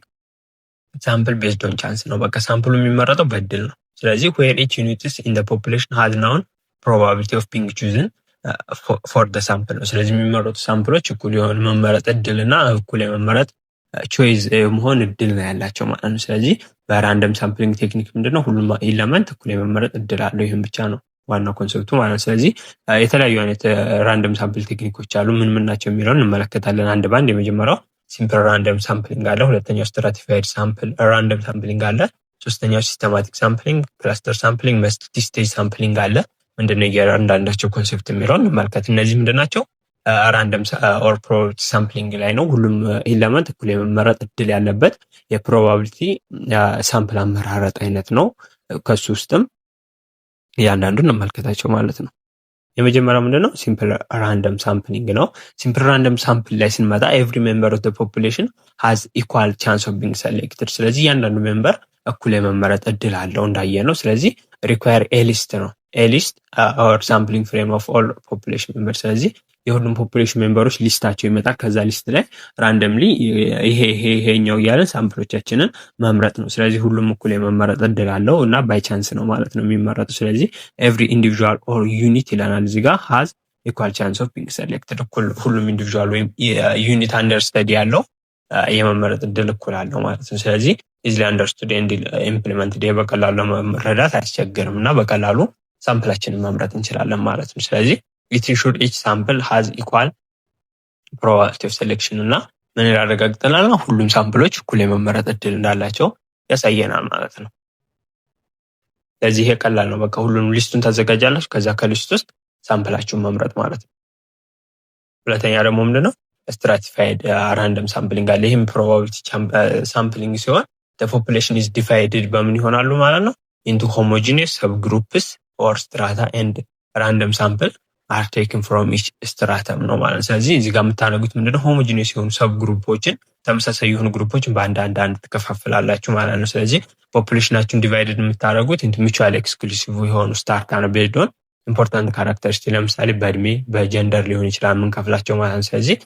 ሳምፕል ቤዝድ ኦን ቻንስ ነው። በቃ ሳምፕሉ የሚመረጠው በእድል ነው። ስለዚህ where each unit in the population has known probability of being chosen for the sample ነው። ስለዚህ የሚመረጡ ሳምፕሎች እኩል የሆነ መመረጥ እድልና እኩል የመመረጥ ቾይዝ መሆን እድል ነው ያላቸው ማለት ነው። ስለዚህ በራንደም ሳምፕሊንግ ቴክኒክ ምንድነው? ሁሉም ኤሌመንት እኩል የመመረጥ እድል አለው። ይህም ብቻ ነው ዋናው ኮንሰፕቱ ማለት ነው። ስለዚህ የተለያዩ አይነት ራንደም ሳምፕል ቴክኒኮች አሉ። ምን ናቸው የሚለውን እንመለከታለን አንድ ባንድ። የመጀመሪያው ሲምፕል ራንደም ሳምፕሊንግ አለ። ሁለተኛው ስትራቲፋይድ ሳምፕል ራንደም ሳምፕሊንግ አለ። ሶስተኛው ሲስተማቲክ ሳምፕሊንግ፣ ክላስተር ሳምፕሊንግ፣ መልቲ ስቴጅ ሳምፕሊንግ አለ። ምንድነው እያንዳንዳቸው ኮንሴፕት የሚለውን እንመልከት። እነዚህ ምንድናቸው? ራንደም ኦር ፕሮባቢሊቲ ሳምፕሊንግ ላይ ነው ሁሉም ኤሌመንት እኩል የመመረጥ እድል ያለበት የፕሮባቢሊቲ ሳምፕል አመራረጥ አይነት ነው። ከሱ ውስጥም እያንዳንዱን እንመልከታቸው ማለት ነው። የመጀመሪያው ምንድነው ሲምፕል ራንደም ሳምፕሊንግ ነው። ሲምፕል ራንደም ሳምፕል ላይ ስንመጣ ኤቭሪ ሜምበር ኦፍ ዘ ፖፑሌሽን ሃዝ ኢኳል ቻንስ ኦፍ ቢንግ ሰሌክትድ። ስለዚህ እያንዳንዱ ሜምበር እኩል የመመረጥ እድል አለው እንዳየ ነው። ስለዚህ ሪኳየር ኤሊስት ነው። ኤሊስት ኦር ሳምፕሊንግ ፍሬም ኦፍ ኦል ፖፑሌሽን ሜምበር። ስለዚህ የሁሉም ፖፑሌሽን ሜምበሮች ሊስታቸው ይመጣል። ከዛ ሊስት ላይ ራንደምሊ ይሄኛው እያለን ሳምፕሎቻችንን መምረጥ ነው። ስለዚህ ሁሉም እኩል የመመረጥ እድል አለው እና ባይ ቻንስ ነው ማለት ነው የሚመረጡ። ስለዚህ ኤቭሪ ኢንዲቪዥዋል ኦር ዩኒት ይለናል እዚህ ጋር ሃዝ ኢኳል ቻንስ ኦፍ ቢንግ ሰሌክትድ። ሁሉም ኢንዲቪዥዋል ወይም ዩኒት አንደር ስተዲ ያለው የመመረጥ እድል እኩል አለው ማለት ነው። ስለዚህ ኢዝሊ አንደርስቱድ ኤንድ ኢምፕሊመንትድ፣ በቀላሉ ለመረዳት አያስቸግርም እና በቀላሉ ሳምፕላችንን መምረጥ እንችላለን ማለት ነው። ስለዚህ it ensure each sample has equal probability of selection እና ምን ያረጋግጠናል? ሁሉም ሳምፕሎች እኩል የመመረጥ እድል እንዳላቸው ያሳየናል ማለት ነው። ስለዚህ ይሄ ቀላል ነው። በቃ ሁሉንም ሊስቱን ታዘጋጃላችሁ፣ ከዛ ከሊስት ውስጥ ሳምፕላችሁን መምረጥ ማለት ነው። ሁለተኛ ደግሞ ምንድነው ስትራቲፋይድ ራንደም ሳምፕሊንግ አለ። ይህም ፕሮባቢሊቲ ሳምፕሊንግ ሲሆን the population is divided በምን ይሆናሉ ማለት ነው into homogeneous subgroups or strata and random sample are taken from each stratum ነው ማለት ነው። ስለዚህ እዚህ ጋር የምታደርጉት ምንድነው ሆሞጂኒየስ የሆኑ ሰብ ግሩፖችን ተመሳሳይ የሆኑ ግሩፖችን በአንድ ትከፋፍላላችሁ ማለት ነው። ስለዚህ ፖፑሌሽናችሁን ዲቫይድድ የምታደርጉት into mutually exclusive የሆኑ ስታርታ ነው based on important characteristics። ለምሳሌ በእድሜ በጀንደር ሊሆን ይችላል የምንከፍላቸው ማለት ነው። ስለዚህ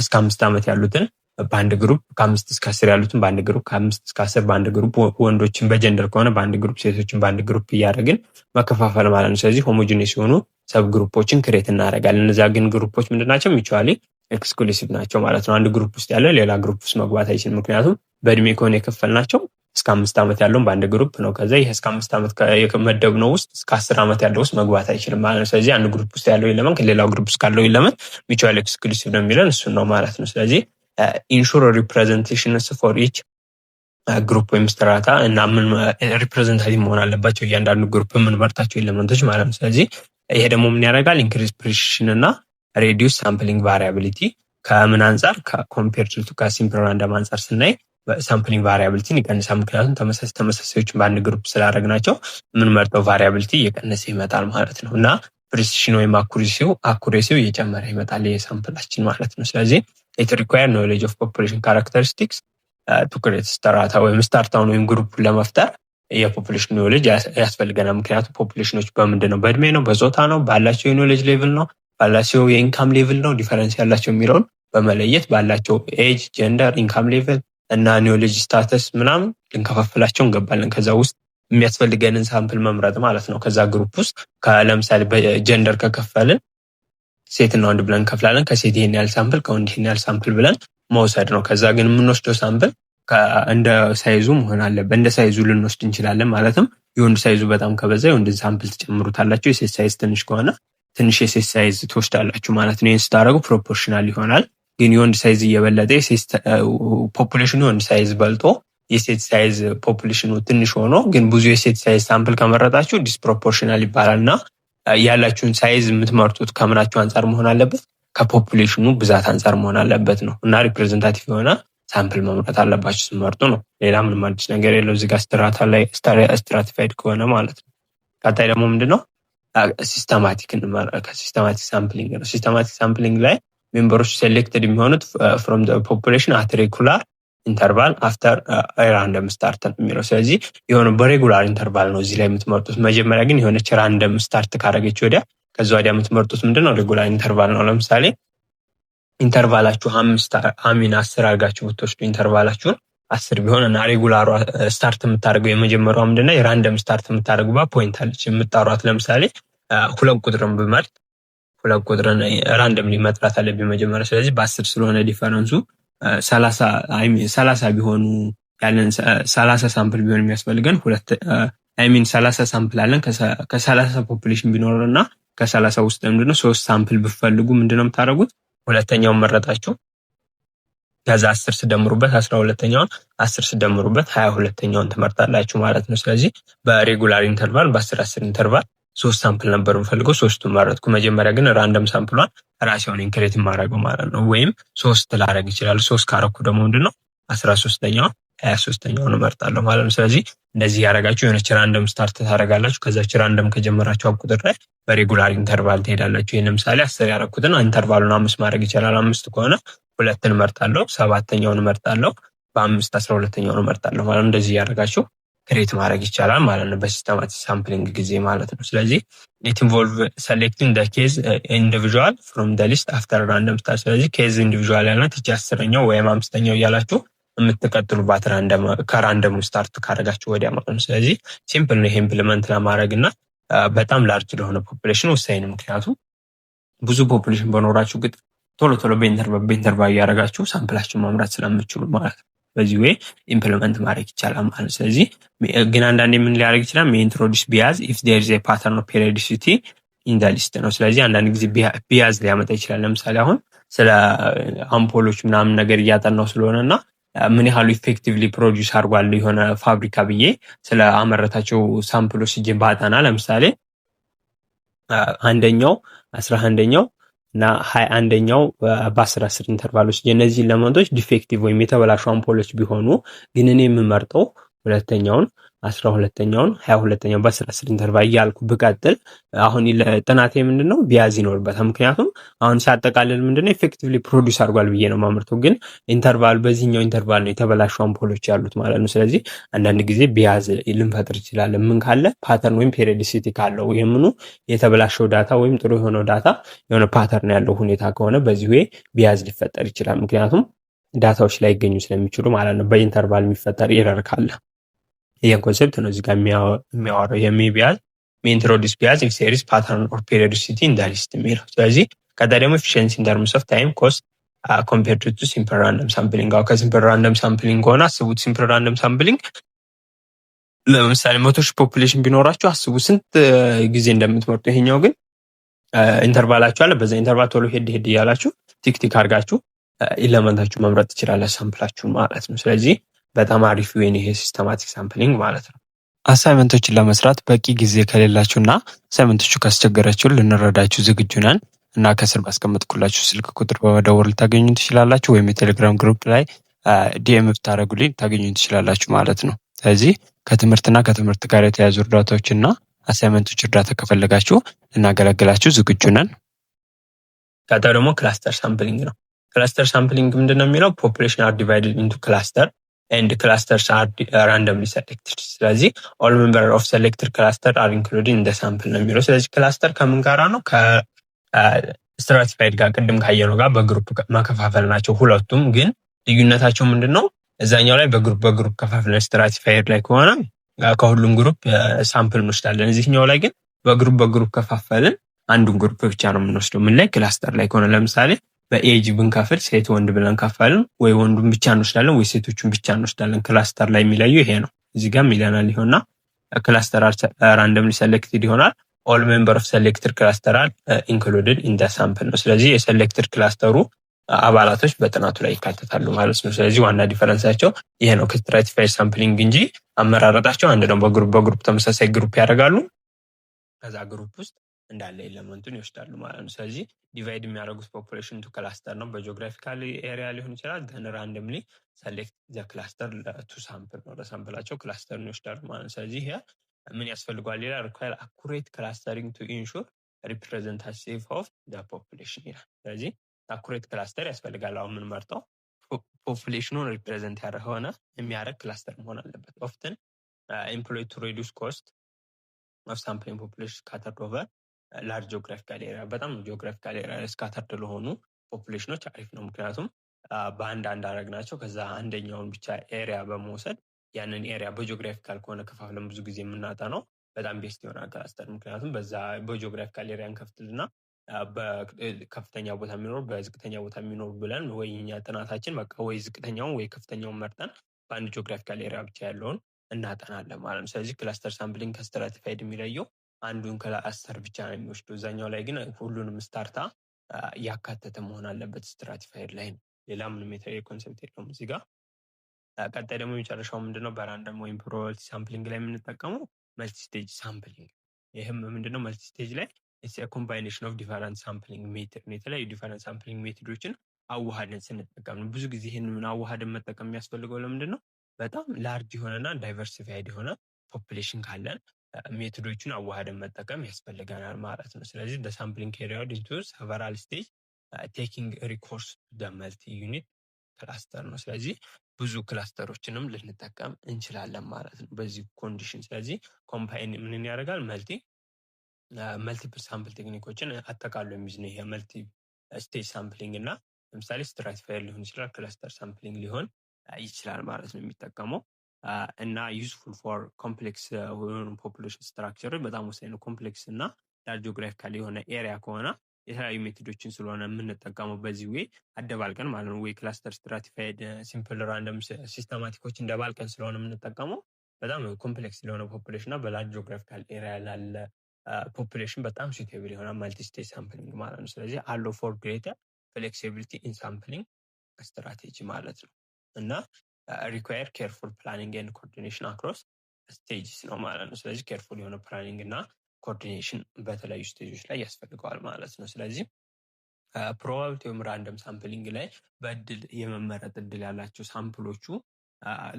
እስከ 5 ዓመት ያሉትን በአንድ ግሩፕ፣ ከ5 እስከ 10 ያሉትን በአንድ ግሩፕ፣ ከ5 እስከ 10 በአንድ ግሩፕ፣ ወንዶችን በጀንደር ከሆነ በአንድ ግሩፕ፣ ሴቶችን በአንድ ግሩፕ እያደረግን መከፋፈል ማለት ነው። ስለዚህ ሆሞጂኒየስ የሆኑ ሰብ ግሩፖችን ክሬት እናደርጋለን። እነዚያ ግን ግሩፖች ምንድናቸው? ሚቹዋሊ ኤክስክሉሲቭ ናቸው ማለት ነው። አንድ ግሩፕ ውስጥ ያለ ሌላ ግሩፕ ውስጥ መግባት አይችልም። ምክንያቱም በእድሜ ከሆነ የከፈልናቸው እስከ 5 ዓመት ያለውን በአንድ ግሩፕ ነው። ከዛ ይሄ እስከ 5 ዓመት የመደብነው ውስጥ እስከ 10 ዓመት ያለው ውስጥ መግባት አይችልም ማለት ነው። ስለዚህ አንድ ግሩፕ ውስጥ ያለው ኤሌመንት ከሌላው ግሩፕ ውስጥ ካለው ኤሌመንት ሚቹዋሊ ኤክስክሉሲቭ ነው የሚለን እሱን ነው ማለት ነው። ስለዚህ ኢንሹር ሪፕሬዘንቴሽንስ ፎር ኢች ግሩፕ ወይም ስትራታ እና ምን ሪፕሬዘንታቲቭ መሆን አለባቸው እያንዳንዱ ግሩፕ የምንመርጣቸው ኤሌመንቶች ማለት ነው። ስለዚህ ይሄ ደግሞ ምን ያደርጋል? ኢንክሪዝ ፕሪሲሽን እና ሬዲዩስ ሳምፕሊንግ ቫሪያቢሊቲ ከምን አንጻር ከኮምፔርድ ቱ ከሲምፕል ራንደም አንጻር ስናይ ሳምፕሊንግ ቫሪያቢሊቲን ይቀንሳል። ምክንያቱም ተመሳሳዮችን በአንድ ግሩፕ ስላደረግናቸው የምንመርጠው ቫሪያቢሊቲ እየቀነሰ ይመጣል ማለት ነው እና ፕሪሲሽን ወይም አኩሬሲው እየጨመረ ይመጣል የሳምፕላችን ማለት ነው። ስለዚህ it require knowledge of population characteristics to create strata ወይም ስታርታውን ወይም ግሩፕን ለመፍጠር የፖፑሌሽን ኖሌጅ ያስፈልገናል። ምክንያቱም ፖፑሌሽኖች በምንድን ነው? በእድሜ ነው? በጾታ ነው? ባላቸው የኖሌጅ ሌቭል ነው? ባላቸው የኢንካም ሌቭል ነው? ዲፈረንስ ያላቸው የሚለውን በመለየት ባላቸው ኤጅ፣ ጀንደር፣ ኢንካም ሌቭል እና ኖሌጅ ስታተስ ምናምን ልንከፋፍላቸው እንገባለን። ከዛ ውስጥ የሚያስፈልገንን ሳምፕል መምረጥ ማለት ነው። ከዛ ግሩፕ ውስጥ ለምሳሌ በጀንደር ከከፈልን ሴትና ወንድ ብለን እንከፍላለን። ከሴት ይሄን ያህል ሳምፕል፣ ከወንድ ይሄን ያህል ሳምፕል ብለን መውሰድ ነው። ከዛ ግን የምንወስደው ሳምፕል እንደ ሳይዙ መሆን አለበት። እንደ ሳይዙ ልንወስድ እንችላለን። ማለትም የወንድ ሳይዙ በጣም ከበዛ የወንድ ሳምፕል ትጨምሩታላችሁ። የሴት ሳይዝ ትንሽ ከሆነ ትንሽ የሴት ሳይዝ ትወስዳላችሁ ማለት ነው። ይህን ስታደርጉ ፕሮፖርሽናል ይሆናል። ግን የወንድ ሳይዝ እየበለጠ ፖፑሌሽኑ የወንድ ሳይዝ በልጦ የሴት ሳይዝ ፖፑሌሽኑ ትንሽ ሆኖ ግን ብዙ የሴት ሳይዝ ሳምፕል ከመረጣችሁ ዲስፕሮፖርሽናል ይባላል እና ያላችሁን ሳይዝ የምትመርጡት ከምናችሁ አንጻር መሆን አለበት? ከፖፑሌሽኑ ብዛት አንጻር መሆን አለበት ነው እና ሪፕሬዘንታቲቭ የሆነ ሳምፕል መምረጥ አለባችሁ ስመርጡ ነው። ሌላ ምንም አዲስ ነገር የለው እዚህ ጋር ስትራታ ላይ ስትራቲፋይድ ከሆነ ማለት ነው። ቀጣይ ደግሞ ምንድነው ሲስተማቲክ ሳምፕሊንግ ነው። ሲስተማቲክ ሳምፕሊንግ ላይ ሜምበሮች ሴሌክትድ የሚሆኑት ፍሮም ፖፑሌሽን አት ሬጉላር ኢንተርቫል አፍተር ራንደም ስታርት ነው የሚለው። ስለዚህ የሆነ በሬጉላር ኢንተርቫል ነው እዚህ ላይ የምትመርጡት። መጀመሪያ ግን የሆነች ራንደም ስታርት ካደረገች ወዲያ ከዛ ወዲያ የምትመርጡት ምንድነው ሬጉላር ኢንተርቫል ነው። ለምሳሌ ኢንተርቫላችሁ 10 አድርጋችሁ ብትወስዱ ኢንተርቫላችሁን 10 ቢሆን እና ሬጉላሯ ስታርት የምታደርገው የመጀመሪያው ምንድነው የራንደም ስታርት የምታደርጉባት ፖይንት አለች የምትጣሯት። ለምሳሌ 2 ቁጥርን ብመርጥ 2 ቁጥርን ራንደምሊ መጥራት አለብኝ መጀመሪያ። ስለዚህ በ10 ስለሆነ ዲፈረንሱ 30 ቢሆኑ ያለን 30 ሳምፕል ቢሆን የሚያስፈልገን 30 ሳምፕል አለን። ከ30 ፖፑሌሽን ቢኖርና ከ30 ውስጥ ምንድነው 3 ሳምፕል ብፈልጉ ምንድነው የምታደርጉት? ሁለተኛውን መረጣችሁ። ከዛ 10 ስደምሩበት 12ኛውን 10 ስደምሩበት 22ኛውን ትመርጣላችሁ ማለት ነው። ስለዚህ በሬጉላር ኢንተርቫል በ10 ኢንተርቫል 3 ሳምፕል ነበር የምፈልገው፣ 3ቱን መረጥኩ። መጀመሪያ ግን ራንደም ሳምፕሏን ራሴውን ኢንክሬት ማድረገው ማለት ነው። ወይም 3 ላደርግ ይችላል። 3 ካረኩ ደግሞ ምንድነው 13ኛውን 23ኛውን እመርጣለሁ ማለት ነው። ስለዚህ እንደዚህ ያደረጋችሁ የሆነች ራንደም ስታርት ታደርጋላችሁ። ከዛች ራንደም ከጀመራችሁ ቁጥር ላይ በሬጉላር ኢንተርቫል ትሄዳላችሁ። ይህ ለምሳሌ 10 ያደረኩትን ኢንተርቫሉን 5 ማድረግ ይቻላል። 5 ከሆነ 2ን እመርጣለሁ፣ 7ኛውን እመርጣለሁ፣ በ5 12ኛውን እመርጣለሁ ማለት ነው። እንደዚህ ያደረጋችሁ ክሬት ማድረግ ይቻላል ማለት ነው በሲስተማቲክ ሳምፕሊንግ ጊዜ ማለት ነው። ስለዚህ ኢት ኢንቮልቭ ሰሌክቲንግ ደ ኬዝ ኢንዲቪዥዋል ፍሮም ደ ሊስት አፍተር ራንደም ስታርት። ስለዚህ ኬዝ ኢንዲቪዥዋል ያልናት እቺ 10ኛው ወይም 5ኛው እያላችሁ የምትቀጥሉባት ከራንደሙ ስታርት ካደረጋችሁ ወዲያ ማለት ነው። ስለዚህ ሲምፕል ነው ይሄ ኢምፕሊመንት ለማድረግ እና በጣም ላርጅ ለሆነ ፖፑሌሽን ወሳኝ ነው። ምክንያቱም ብዙ ፖፑሌሽን በኖራችሁ ግጥ ቶሎ ቶሎ በኢንተርቫል እያደረጋችሁ ሳምፕላችሁን ማምራት ስለምችሉ ማለት ነው። በዚህ ወይ ኢምፕሊመንት ማድረግ ይቻላል ማለት። ስለዚህ ግን አንዳንዴ ምን ሊያደርግ ይችላል? ኢንትሮዲስ ቢያዝ ኢፍ ዜር ኢዝ ኤ ፓተርን ኦፍ ፔሪዮዲሲቲ ኢን ዘ ሊስት ነው። ስለዚህ አንዳንድ ጊዜ ቢያዝ ሊያመጣ ይችላል። ለምሳሌ አሁን ስለ አምፖሎች ምናምን ነገር እያጠናው ስለሆነ እና ምን ያህሉ ኢፌክቲቭሊ ፕሮዲውስ አድርጓል የሆነ ፋብሪካ ብዬ ስለ አመረታቸው ሳምፕሎች ሲጀ ባጠና ለምሳሌ 1ኛው 11ኛው እና 21ኛው በ10 ኢንተርቫሎች የነዚህ ኤሌመንቶች ዲፌክቲቭ ወይም የተበላሹ አምፖሎች ቢሆኑ ግን እኔ የምመርጠው 2ኛውን 12ኛውን 22ኛውን በ10 ኢንተርቫል እያልኩ ብቀጥል አሁን ጥናቴ ምንድነው ቢያዝ ይኖርበታል። ምክንያቱም አሁን ሲያጠቃልል ምንድነው ኢፌክቲቭሊ ፕሮዲውስ አድርጓል ብዬ ነው ማምርተው፣ ግን ኢንተርቫል በዚህኛው ኢንተርቫል ነው የተበላሹ አምፖሎች ያሉት ማለት ነው። ስለዚህ አንዳንድ ጊዜ ቢያዝ ልንፈጥር ይችላል። ምን ካለ ፓተርን ወይም ፔሪዮዲሲቲ ካለው የምኑ የተበላሸው ዳታ ወይም ጥሩ የሆነው ዳታ የሆነ ፓተርን ያለው ሁኔታ ከሆነ በዚህ ወይ ቢያዝ ሊፈጠር ይችላል። ምክንያቱም ዳታዎች ላይ ይገኙ ስለሚችሉ ማለት ነው በኢንተርቫል የሚፈጠር ኤረር ካለ። ይህን ኮንሴፕት ነው እዚህ ጋር የሚያወራው የሚቢያዝ ኢንትሮዲስ ቢያዝ ኢፍ ዜር ኢዝ ፓተርን ኦር ፔሪዮዲሲቲ ኢን ዘ ሊስት የሚለው። ስለዚህ ቀጣይ ደግሞ ኤፊሺየንሲ ኢን ተርምስ ኦፍ ታይም ኮስት ኮምፔርድ ቱ ሲምፕል ራንደም ሳምፕሊንግ። አሁን ከሲምፕል ራንደም ሳምፕሊንግ ከሆነ አስቡት። ሲምፕል ራንደም ሳምፕሊንግ ለምሳሌ 100 ሺህ ፖፑሌሽን ቢኖራችሁ አስቡ ስንት ጊዜ እንደምትመርጡ። ይሄኛው ግን ኢንተርቫላችሁ አለ። በዛ ኢንተርቫል ቶሎ ሄድ እያላችሁ ቲክ አድርጋችሁ ኢለመንታችሁ መምረጥ ትችላላችሁ ሳምፕላችሁን ማለት ነው። ስለዚህ በጣም አሪፍ ወይን ይሄ ሲስተማቲክ ሳምፕሊንግ ማለት ነው። አሳይመንቶችን ለመስራት በቂ ጊዜ ከሌላችሁና አሳይመንቶቹ ካስቸገራችሁ ልንረዳችሁ ዝግጁ ነን እና ከስር ባስቀመጥኩላችሁ ስልክ ቁጥር በመደወል ልታገኙ ትችላላችሁ፣ ወይም የቴሌግራም ግሩፕ ላይ ዲኤም ብታደርጉልኝ ታገኙ ትችላላችሁ ማለት ነው። ስለዚህ ከትምህርትና ከትምህርት ጋር የተያዙ እርዳታዎችና አሳይመንቶች እርዳታ ከፈለጋችሁ ልናገለግላችሁ ዝግጁ ነን። ቀጣዩ ደግሞ ክላስተር ሳምፕሊንግ ነው። ክላስተር ሳምፕሊንግ ምንድነው የሚለው? ፖፑሌሽን አር ዲቫይድድ ኢንቱ ክላስተር and clusters are randomly selected። ስለዚህ all member of selected cluster are included in the sample ነው የሚለው። ስለዚህ ክላስተር ከምን ጋራ ነው? ከስትራቲፋይድ ጋር ቅድም ካየነው ጋር በግሩፕ መከፋፈል ናቸው ሁለቱም። ግን ልዩነታቸው ምንድነው? እዛኛው ላይ በግሩፕ ከፋፍለን ስትራቲፋይድ ላይ ከሆነ ከሁሉም ግሩፕ ሳምፕል እንወስዳለን። እዚህኛው ላይ ግን በግሩፕ ከፋፈልን አንዱን ግሩፕ ብቻ ነው የምንወስደው። ምን ላይ? ክላስተር ላይ ከሆነ ለምሳሌ በኤጅ ብንከፍል ሴት ወንድ ብለን ከፋልን ወይ ወንዱን ብቻ እንወስዳለን ወይ ሴቶቹን ብቻ እንወስዳለን። ክላስተር ላይ የሚለየው ይሄ ነው። እዚህ ጋር ይለናል ይሆንና ክላስተር ራንደምሊ ሴሌክትድ ይሆናል። ኦል ሜምበር ኦፍ ሴሌክትድ ክላስተር አር ኢንክሉድድ ኢን ዘ ሳምፕል ነው። ስለዚህ የሴሌክትድ ክላስተሩ አባላቶች በጥናቱ ላይ ይካተታሉ ማለት ነው። ስለዚህ ዋና ዲፈረንሳቸው ይሄ ነው ከስትራቲፋይድ ሳምፕሊንግ እንጂ አመራረጣቸው አንድ ነው። በግሩፕ ተመሳሳይ ግሩፕ ያደርጋሉ። ከዛ ግሩፕ ውስጥ እንዳለ ኤሌመንቱን ይወስዳሉ ማለት ነው። ስለዚህ ዲቫይድ የሚያደርጉት ፖፑሌሽን ቱ ክላስተር ነው። በጂኦግራፊካል ኤሪያ ሊሆን ይችላል። ግን ራንደምሊ ሰሌክት ዘ ክላስተር ቱ ሳምፕል ነው። ለሳምፕላቸው ክላስተርን ይወስዳሉ ማለት ነው። ስለዚህ ይሄ ምን ያስፈልጓል ይላል? ሪኳየር አኩሬት ክላስተሪንግ ቱ ኢንሹር ሪፕሬዘንታቲቭ ኦፍ ዘ ፖፑሌሽን ይላል። ስለዚህ አኩሬት ክላስተር ያስፈልጋል። አሁን ምን መርጠው ፖፑሌሽኑን ሪፕሬዘንት ያደረገ የሚያደርግ ክላስተር መሆን አለበት። ኦፍትን ኤምፕሎይ ቱ ሪዱስ ኮስት ኦፍ ሳምፕሊንግ ፖፑሌሽን ስካተርድ ኦቨር ላርጅ ጂኦግራፊካል ኤሪያ። በጣም ጂኦግራፊካል ኤሪያ ስካተርድ ለሆኑ ፖፑሌሽኖች አሪፍ ነው። ምክንያቱም በአንድ አረግናቸው ከዛ አንደኛውን ብቻ ኤሪያ በመውሰድ ያንን ኤሪያ በጂኦግራፊካል ከሆነ ከፋፍለን ብዙ ጊዜ የምናጠናው በጣም ቤስት ይሆናል ክላስተር። ምክንያቱም በዛ በጂኦግራፊካል ኤሪያ እንከፍትና በከፍተኛ ቦታ የሚኖር በዝቅተኛ ቦታ የሚኖር ብለን ወይ እኛ ጥናታችን በቃ ወይ ዝቅተኛውን ወይ ከፍተኛውን መርጠን በአንድ ጂኦግራፊካል ኤሪያ ብቻ ያለውን እናጠናለን ማለት ነው። ስለዚህ ክላስተር ሳምፕሊንግ ከስትራቲፋይድ የሚለየው አንዱን ክላስተር ብቻ ነው የሚወስደው። እዛኛው ላይ ግን ሁሉንም ስታርታ ያካተተ መሆን አለበት። ስትራቲፋይድ ላይ ነው። ሌላ ምንም የተለየ ኮንሰፕት የለውም እዚህ ጋር። ቀጣይ ደግሞ የመጨረሻው ምንድነው? በራንደም ወይም ፕሮባቢሊቲ ሳምፕሊንግ ላይ የምንጠቀመው መልቲ ስቴጅ ሳምፕሊንግ። ይህም ምንድነው? መልቲ ስቴጅ ላይ ኮምባይኔሽን ኦፍ ዲፈረንት ሳምፕሊንግ ሜትድ ነው። የተለያዩ ዲፈረንት ሳምፕሊንግ ሜትዶችን አዋሃደን ስንጠቀም ነው። ብዙ ጊዜ ይህንን አዋሃደን መጠቀም የሚያስፈልገው ለምንድን ነው? በጣም ላርጅ የሆነና ዳይቨርሲፋይድ የሆነ ፖፑሌሽን ካለን ሜቶዶቹን አዋህደን መጠቀም ያስፈልገናል ማለት ነው። ስለዚህ ሳምፕሊንግ ፔሪዮድ ኢንክሉድስ ሰቨራል ስቴጅ ቴኪንግ ሪኮርስ መልቲ ዩኒት ክላስተር ነው። ስለዚህ ብዙ ክላስተሮችንም ልንጠቀም እንችላለን ማለት ነው በዚህ ኮንዲሽን። ስለዚህ ኮምፓይን ምን ያደርጋል? መልቲፕል ሳምፕል ቴክኒኮችን አጠቃሎ የሚይዝ ነው። ይሄ መልቲ ስቴጅ ሳምፕሊንግ እና ለምሳሌ ስትራቲፋየር ሊሆን ይችላል፣ ክላስተር ሳምፕሊንግ ሊሆን ይችላል ማለት ነው የሚጠቀመው እና ዩዝፉል ፎር ኮምፕሌክስ የሆኑ ፖፑሌሽን ስትራክቸሮች በጣም ወሳኝ ነው። ኮምፕሌክስ እና ላርጅ ጂኦግራፊካል የሆነ ኤሪያ ከሆነ የተለያዩ ሜቶዶችን ስለሆነ የምንጠቀመው በዚህ ዌይ አደባልቀን ማለት ነው። ወይ ክላስተር፣ ስትራቲፋይድ፣ ሲምፕል ራንደም ሲስተማቲኮች እንደባልቀን ስለሆነ የምንጠቀመው በጣም ኮምፕሌክስ ለሆነ ፖፑሌሽን እና በላርጅ ጂኦግራፊካል ኤሪያ ላለ ፖፑሌሽን በጣም ሱቴብል የሆነ ማልቲ ስቴጅ ሳምፕሊንግ ማለት ነው። ስለዚህ አለው ፎር ግሬተር ፍሌክሲቢሊቲ ኢን ሳምፕሊንግ ስትራቴጂ ማለት ነው እና ሪኳየር ኬርፉል ፕላኒንግ ኤንድ ኮኦርዲኔሽን አክሮስ ስቴጅስ ነው ማለት ነው። ስለዚህ ኬርፉል የሆነ ፕላኒንግ እና ኮኦርዲኔሽን በተለያዩ ስቴጆች ላይ ያስፈልገዋል ማለት ነው። ስለዚህ ፕሮባቢሊቲ ወይም ራንደም ሳምፕሊንግ ላይ በእድል የመመረጥ እድል ያላቸው ሳምፕሎቹ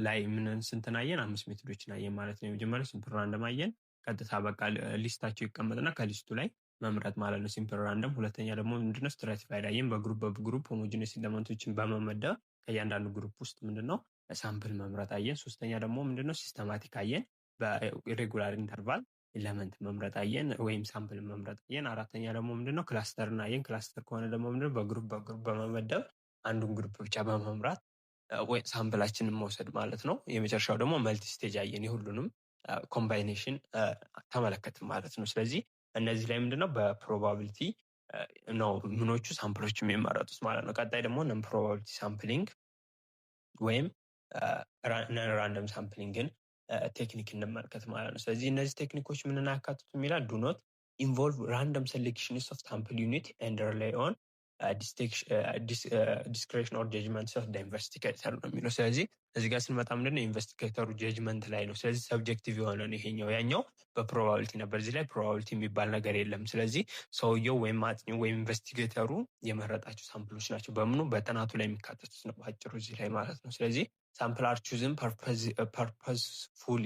ላይ ምን ስንትን አየን? 5 ሜቶዶችን አየን ማለት ነው። የመጀመሪያው ሲምፕል ራንደም አየን። ቀጥታ በቃ ሊስታቸው ይቀመጥና ከሊስቱ ላይ መምረጥ ማለት ነው ሲምፕል ራንደም። ሁለተኛ ደግሞ ምንድነው? ስትራቲፋይድ አየን። በግሩፕ ሆሞጂነስ ኤሌመንቶችን በመመደብ ከእያንዳንዱ ግሩፕ ውስጥ ምንድነው ሳምፕል መምረጥ አየን። ሶስተኛ ደግሞ ምንድነው? ሲስተማቲክ አየን። በሬጉላር ኢንተርቫል ኤሌመንት መምረጥ አየን ወይም ሳምፕል መምረጥ አየን። አራተኛ ደግሞ ምንድነው? ክላስተርን አየን። ክላስተር ከሆነ ደግሞ ምንድነው? በግሩፕ በመመደብ አንዱን ግሩፕ ብቻ በመምራት ወይ ሳምፕላችንን መውሰድ ማለት ነው። የመጨረሻው ደግሞ መልቲ ስቴጅ አየን። የሁሉንም ኮምባይኔሽን ተመለከትን ማለት ነው። ስለዚህ እነዚህ ላይ ምንድነው በፕሮባቢሊቲ ነው ምኖቹ ሳምፕሎች የሚመረጡት ማለት ነው። ቀጣይ ደግሞ ነን ፕሮባቢሊቲ ሳምፕሊንግ ወይም ራንደም ሳምፕሊንግን ቴክኒክ እንመልከት ማለት ነው። ስለዚህ እነዚህ ቴክኒኮች ምንን ያካትቱ የሚላል ዱ ኖት ኢንቮልቭ ራንደም ሴሌክሽንስ ኦፍ ሳምፕል ዩኒት ኤንድ ሪላይ ኦን ዲስክሬሽን ኦር ጀጅመንት ኦፍ ኢንቨስቲጌተር ነው የሚለው። ስለዚህ እዚህ ጋር ስንመጣ ምንድነው ኢንቨስቲጌተሩ ጀጅመንት ላይ ነው። ስለዚህ ሰብጀክቲቭ የሆነ ነው ይሄኛው። ያኛው በፕሮባቢሊቲ ነበር፣ እዚህ ላይ ፕሮባቢሊቲ የሚባል ነገር የለም። ስለዚህ ሰውየው ወይም አጥኚው ወይም ኢንቨስቲጌተሩ የመረጣቸው ሳምፕሎች ናቸው በምኑ በጥናቱ ላይ የሚካተቱት ነው ባጭሩ እዚህ ላይ ማለት ነው። ስለዚህ ሳምፕል አር ቹዝን ፐርፐስፉሊ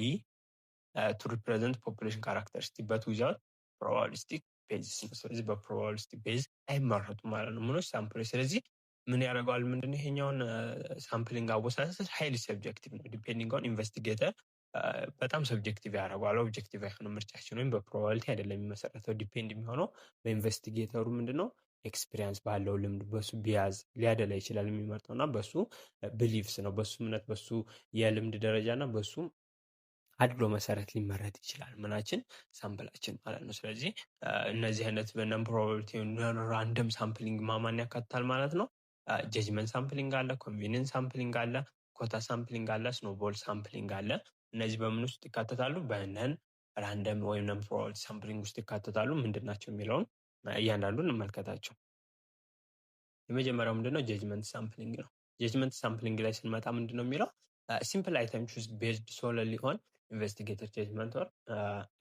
ቱ ሪፕሬዘንት ፖፑሌሽን ካራክተሪስቲክ በት ዊዛውት ፕሮባቢሊስቲክ ቤዝ ነው። ስለዚህ በፕሮባቢሊስቲክ ቤዝ አይመረጡም ማለት ነው ምኖች ሳምፕሎች። ስለዚህ ምን ያደርገዋል? ምንድነው ይሄኛውን ሳምፕሊንግ አወሳሰስ ሃይሊ ሰብጀክቲቭ ነው። ዲፔንዲንግ ኦን ኢንቨስቲጌተር በጣም ሰብጀክቲቭ ያደርገዋል። ኦብጀክቲቭ አይሆንም ምርጫችን ወይም በፕሮባቢሊቲ አይደለም የሚመሰረተው። ዲፔንድ የሚሆነው በኢንቨስቲጌተሩ ምንድነው ኤክስፒሪየንስ ባለው ልምድ በሱ ቢያዝ ሊያደላ ይችላል የሚመርጠው እና በሱ ብሊፍስ ነው በሱ እምነት በሱ የልምድ ደረጃ እና በሱ አድሎ መሰረት ሊመረጥ ይችላል ምናችን ሳምፕላችን ማለት ነው። ስለዚህ እነዚህ አይነት በነን ፕሮባቢሊቲ ራንደም ሳምፕሊንግ ማማን ያካትታል ማለት ነው። ጀጅመንት ሳምፕሊንግ አለ፣ ኮንቬኒየንስ ሳምፕሊንግ አለ፣ ኮታ ሳምፕሊንግ አለ፣ ስኖቦል ሳምፕሊንግ አለ። እነዚህ በምን ውስጥ ይካተታሉ? በነን ራንደም ወይም ነን ፕሮባቢሊቲ ሳምፕሊንግ ውስጥ ይካተታሉ። ምንድን ናቸው የሚለውን እያንዳንዱን እንመልከታቸው። የመጀመሪያው ምንድነው? ጀጅመንት ሳምፕሊንግ ነው። ጀጅመንት ሳምፕሊንግ ላይ ስንመጣ ምንድነው የሚለው ሲምፕል አይተም ቹዝ ቤዝድ ሶለሊ ኦን ኢንቨስቲጌተር ጀጅመንት ኦር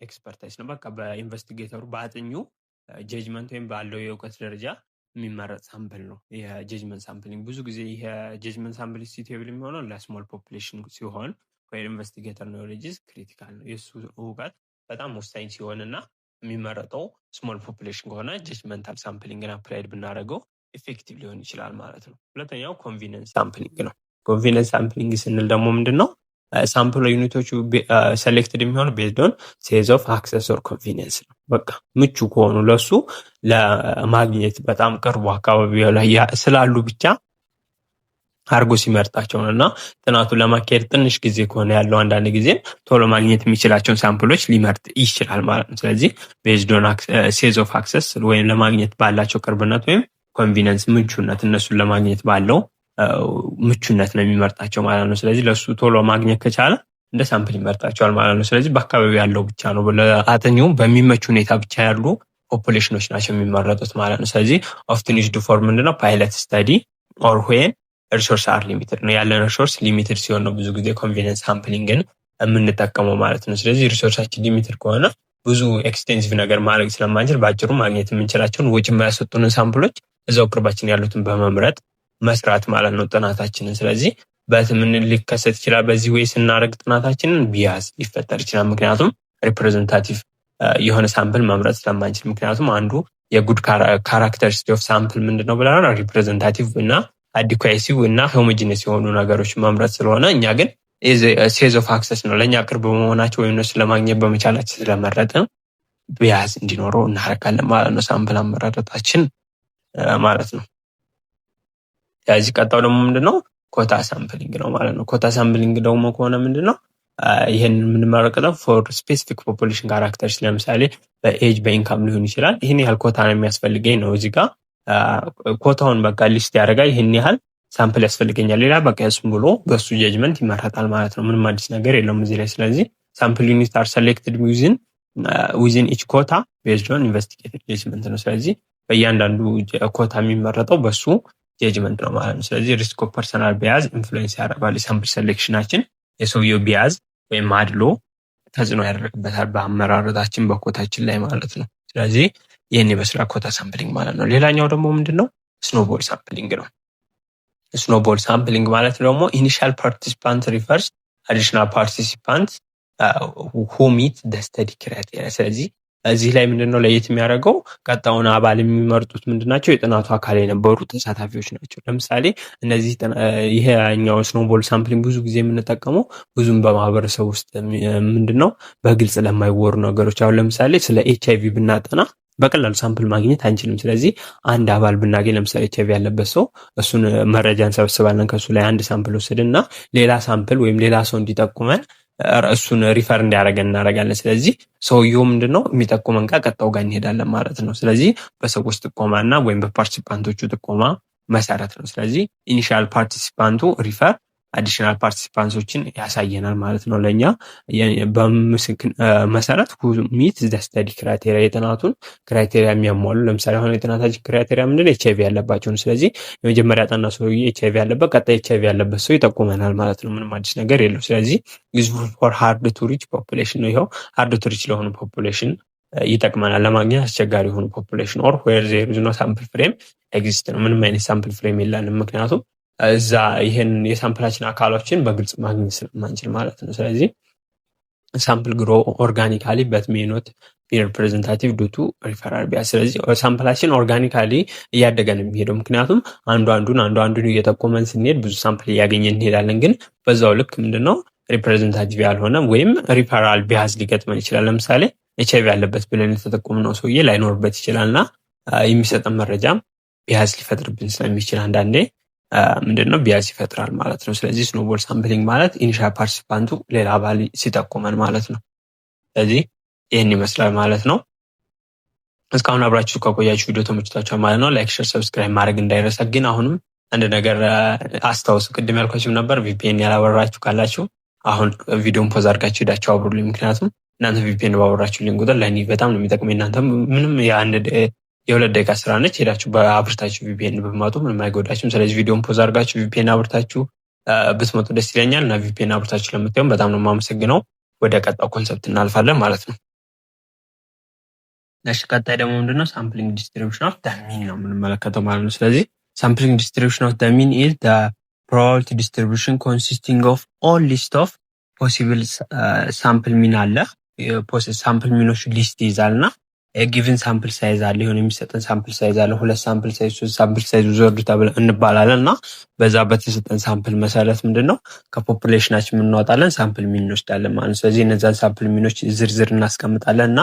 ኤክስፐርታይዝ ነው። በቃ በኢንቨስቲጌተሩ በአጥኙ ጀጅመንት ወይም ባለው የእውቀት ደረጃ የሚመረጥ ሳምፕል ነው የጀጅመንት ሳምፕሊንግ። ብዙ ጊዜ ይሄ ጀጅመንት ሳምፕሊንግ ሲቴብል የሚሆነው ለስሞል ፖፑሌሽን ሲሆን ወይም ኢንቨስቲጌተር ኖሌጅ ክሪቲካል ነው። የእሱ እውቀት በጣም ወሳኝ ሲሆን እና የሚመረጠው ስሞል ፖፑሌሽን ከሆነ ጀጅመንታል ሳምፕሊንግን አፕላይድ ብናደርገው ኢፌክቲቭ ሊሆን ይችላል ማለት ነው። ሁለተኛው ኮንቬኒየንስ ሳምፕሊንግ ነው። ኮንቬኒየንስ ሳምፕሊንግ ስንል ደግሞ ምንድን ነው? ሳምፕል ዩኒቶቹ ሴሌክትድ የሚሆኑ ቤዝድ ኦን ሴዝ ኦፍ አክሰስ ኦር ኮንቬኒየንስ ነው። በቃ ምቹ ከሆኑ ለሱ ለማግኘት በጣም ቅርቡ አካባቢ ላይ ስላሉ ብቻ አርጎ ሲመርጣቸው ነው እና ጥናቱን ለማካሄድ ትንሽ ጊዜ ከሆነ ያለው አንዳንድ ጊዜ ቶሎ ማግኘት የሚችላቸውን ሳምፕሎች ሊመርጥ ይችላል ማለት ነው። ስለዚህ ቤዝድ ኦን ሴዝ ኦፍ አክሰስ ወይም ለማግኘት ባላቸው ቅርብነት ወይም ኮንቬኒየንስ ምቹነት እነሱን ለማግኘት ባለው ምቹነት ነው የሚመርጣቸው ማለት ነው። ስለዚህ ለሱ ቶሎ ማግኘት ከቻለ እንደ ሳምፕል ይመርጣቸዋል ማለት ነው። ስለዚህ በአካባቢው ያለው ብቻ ነው ለአጥኚው በሚመች ሁኔታ ብቻ ያሉ ፖፑሌሽኖች ናቸው የሚመረጡት ማለት ነው። ስለዚህ ኦፍትን ዩዝድ ፎር ምንድነው ፓይለት ስተዲ ኦር ዌን ሪሶርስ አር ሊሚትድ ነው። ያለን ሪሶርስ ሊሚትድ ሲሆን ነው ብዙ ጊዜ ኮንቬኒየንስ ሳምፕሊንግን የምንጠቀመው ማለት ነው። ስለዚህ ሪሶርሳችን ሊሚትድ ከሆነ ብዙ ኤክስቴንሲቭ ነገር ማድረግ ስለማንችል በአጭሩ ማግኘት የምንችላቸውን ወጪ የማያስወጡንን ሳምፕሎች እዛው ቅርባችን ያሉትን በመምረጥ መስራት ማለት ነው ጥናታችንን። ስለዚህ በምን ሊከሰት ይችላል? በዚህ ወይ ስናደርግ ጥናታችንን ቢያዝ ሊፈጠር ይችላል። ምክንያቱም ሪፕሬዘንታቲቭ የሆነ ሳምፕል መምረጥ ስለማንችል። ምክንያቱም አንዱ የጉድ ካራክተሪስቲክ ኦፍ ሳምፕል ምንድነው ብለናል? ሪፕሬዘንታቲቭ እና አዲኳሲቭ እና ሆሞጂነስ የሆኑ ነገሮች መምረጥ ስለሆነ እኛ ግን ሴዝ ኦፍ አክሰስ ነው ለእኛ ቅርብ በመሆናቸው ወይም እነሱ ለማግኘት በመቻላችን ስለመረጥን ቢያዝ እንዲኖረው እናደርጋለን ማለት ነው፣ ሳምፕል አመራረጣችን ማለት ነው። ከዚህ ቀጣው ደግሞ ምንድነው? ኮታ ሳምፕሊንግ ነው ማለት ነው። ኮታ ሳምፕሊንግ ደግሞ ከሆነ ምንድነው? ይሄን የምንመረቀው ፎር ስፔሲፊክ ፖፑሌሽን ካራክተርስ፣ ለምሳሌ በኤጅ በኢንካም ሊሆን ይችላል። ይህን ያህል ኮታ ነው የሚያስፈልገኝ ነው። እዚህ ጋር ኮታውን በቃ ሊስት ያደርጋል። ይህን ያህል ሳምፕል ያስፈልገኛል፣ ሌላ በቃ እሱም ብሎ በሱ ጀጅመንት ይመረጣል ማለት ነው። ምንም አዲስ ነገር የለውም እዚህ ላይ። ስለዚህ ሳምፕል ዩኒት አር ሰሌክትድ ዊዝን ኢች ኮታ ቤዝድ ኦን ኢንቨስቲጌትድ ጀጅመንት ነው። ስለዚህ በእያንዳንዱ ኮታ የሚመረጠው በሱ ጀጅመንት ነው ማለት ነው። ስለዚህ ሪስክ ኦፍ ፐርሰናል ቢያዝ ኢንፍሉዌንስ ያደርጋል የሳምፕል ሴሌክሽናችን። የሰውየው ቢያዝ ወይም አድሎ ተጽዕኖ ያደርግበታል በአመራረጣችን በኮታችን ላይ ማለት ነው። ስለዚህ ይህን ይመስላል ኮታ ሳምፕሊንግ ማለት ነው። ሌላኛው ደግሞ ምንድነው? ስኖቦል ሳምፕሊንግ ነው። ስኖቦል ሳምፕሊንግ ማለት ደግሞ ኢኒሻል ፓርቲሲፓንት ሪፈርስ አዲሽናል ፓርቲሲፓንት ሁ ሚት ዘ ስተዲ ክራይቴሪያ። ስለዚህ እዚህ ላይ ምንድነው ለየት የሚያደርገው? ቀጣውን አባል የሚመርጡት ምንድናቸው? የጥናቱ አካል የነበሩ ተሳታፊዎች ናቸው። ለምሳሌ እነዚህ ይሄኛው ስኖቦል ሳምፕሊንግ ብዙ ጊዜ የምንጠቀመው ብዙም በማህበረሰብ ውስጥ ምንድነው በግልጽ ለማይወሩ ነገሮች፣ አሁን ለምሳሌ ስለ ኤችአይቪ ብናጠና በቀላሉ ሳምፕል ማግኘት አንችልም። ስለዚህ አንድ አባል ብናገኝ ለምሳሌ ኤችአይቪ ያለበት ሰው እሱን መረጃ እንሰበስባለን። ከሱ ላይ አንድ ሳምፕል ወስድና ሌላ ሳምፕል ወይም ሌላ ሰው እንዲጠቁመን እሱን ሪፈር እንዲያደርገን እናደርጋለን። ስለዚህ ሰውየው ምንድነው የሚጠቁመን ቀጣው ጋር እንሄዳለን ማለት ነው። ስለዚህ በሰዎች ጥቆማና ወይም በፓርቲሲፓንቶቹ ጥቆማ መሰረት ነው። ስለዚህ ኢኒሻል ፓርቲሲፓንቱ ሪፈር አዲሽናል ፓርቲሲፓንቶችን ያሳየናል ማለት ነው። ለእኛ በምስክር መሰረት ሚት ዘ ስተዲ ክራይቴሪያ የጥናቱን ክራይቴሪያ የሚያሟሉ። ለምሳሌ አሁን የጥናታችን ክራይቴሪያ ምንድነው? ኤችአይቪ ያለባቸው ነው። ስለዚህ የመጀመሪያ ጠና ሰው ኤችአይቪ ያለበት፣ ቀጣይ ኤችአይቪ ያለበት ሰው ይጠቁመናል ማለት ነው። ምንም አዲስ ነገር የለው። ስለዚህ ዩዝፉል ፎር ሃርድ ቱ ሪች ፖፑሌሽን ነው። ይኸው ሃርድ ቱ ሪች ለሆኑ ፖፑሌሽን ይጠቅመናል። ለማግኘት አስቸጋሪ የሆኑ ፖፑሌሽን ኦር ዌር ዜር ኢዝ ኖ ሳምፕል ፍሬም ኤግዚስት ነው። ምንም አይነት ሳምፕል ፍሬም የለንም፣ ምክንያቱም እዛ ይሄን የሳምፕላችን አካሎችን በግልጽ ማግኘት ስለማንችል ማለት ነው። ስለዚህ ሳምፕል ግሮ ኦርጋኒካሊ በት ሜይ ኖት ቢ ሪፕሬዘንታቲቭ ዱ ቱ ሪፈራል ቢያዝ። ስለዚህ ሳምፕላችን ኦርጋኒካሊ እያደገ ነው የሚሄደው፣ ምክንያቱም አንዱ እየጠቆመን ስንሄድ ብዙ ሳምፕል እያገኘን እንሄዳለን። ግን በዛው ልክ ምንድነው ሪፕሬዘንታቲቭ ያልሆነ ወይም ሪፈራል ቢያዝ ሊገጥመን ይችላል። ለምሳሌ ኤችአይቪ ያለበት ብለን የተጠቆምነው ሰውዬ ላይኖርበት ይችላልና የሚሰጠን መረጃም ቢያዝ ሊፈጥርብን ስለሚችል አንዳንዴ ምንድነው ቢያዝ ይፈጥራል ማለት ነው። ስለዚህ ስኖቦል ሳምፕሊንግ ማለት ኢኒሻል ፓርቲሲፓንቱ ሌላ አባል ሲጠቁመን ማለት ነው። ስለዚህ ይህን ይመስላል ማለት ነው። እስካሁን አብራችሁ ከቆያችሁ ቪዲዮ ተመችቷችኋል ማለት ነው። ላይክ፣ ሼር፣ ሰብስክራይብ ማድረግ እንዳይረሳ። ግን አሁንም አንድ ነገር አስታውሱ። ቅድም ያልኳችሁ ነበር፣ ቪፒኤን ያላበራችሁ ካላችሁ አሁን ቪዲዮን ፖዝ አድርጋችሁ ሄዳችሁ አብሩልኝ። ምክንያቱም እናንተ ቪፒኤን ባበራችሁልኝ ቁጥር ለእኔ በጣም ነው የሚጠቅመኝ። እናንተ ምንም የሁለት ደቂቃ ስራ ነች። ሄዳችሁ በአብርታችሁ ቪፒኤን ብትመጡ ምንም አይጎዳችሁም። ስለዚህ ቪዲዮን ፖዝ አድርጋችሁ ቪፒኤን አብርታችሁ ብትመጡ ደስ ይለኛል እና ቪፒኤን አብርታችሁ ለምታዩም በጣም ነው የማመሰግነው። ወደ ቀጣው ኮንሰፕት እናልፋለን ማለት ነው። እሺ፣ ቀጣይ ደግሞ ምንድነው? ሳምፕሊንግ ዲስትሪቢዩሽን ኦፍ ዘ ሚን ነው የምንመለከተው ማለት ነው። ስለዚህ ሳምፕሊንግ ዲስትሪቢዩሽን ኦፍ ዘ ሚን ኢዝ ዘ ፕሮባቢሊቲ ዲስትሪቢዩሽን ኮንሲስቲንግ ኦፍ ኦል ሊስት ኦፍ ፖሲብል ሳምፕል ሚን አለ። ሳምፕል ሚኖች ሊስት ይይዛልና ጊቭን ሳምፕል ሳይዝ አለ። የሆነ የሚሰጠን ሳምፕል ሳይዝ አለ። 2 ሳምፕል ሳይዝ፣ 3 ሳምፕል ሳይዝ ዘርዱ ተብለን እንባላለን እና በዛ በተሰጠን ሳምፕል መሰረት ምንድነው ከፖፑሌሽናችን የምንወጣለን ሳምፕል ሚን እንወስዳለን ማለት ነው። ስለዚህ እነዛን ሳምፕል ሚኖች ዝርዝር እናስቀምጣለን እና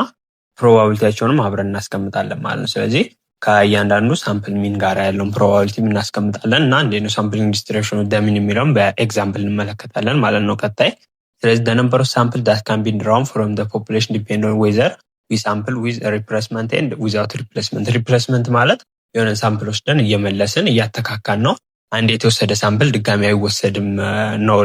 ፕሮባቢሊቲያቸውንም አብረን እናስቀምጣለን ማለት ነው። ስለዚህ ከእያንዳንዱ ሳምፕል ሚን ጋር ያለውን ፕሮባቢሊቲ እናስቀምጣለን እና እንዴት ነው ሳምፕሊንግ ዲስትሪቢዩሽን ኦፍ ዘ ሚን የሚለውን በኤግዛምፕል እንመለከታለን ማለት ነው ቀጣይ። ስለዚህ the number of sample that can be drawn from the population depend on whether we sample with a replacement and without replacement። ሪፕሌስመንት ማለት የሆነ ሳምፕል ወስደን እየመለስን እያተካካን ነው። አንድ የተወሰደ ሳምፕል ድጋሚ አይወሰድም ነው።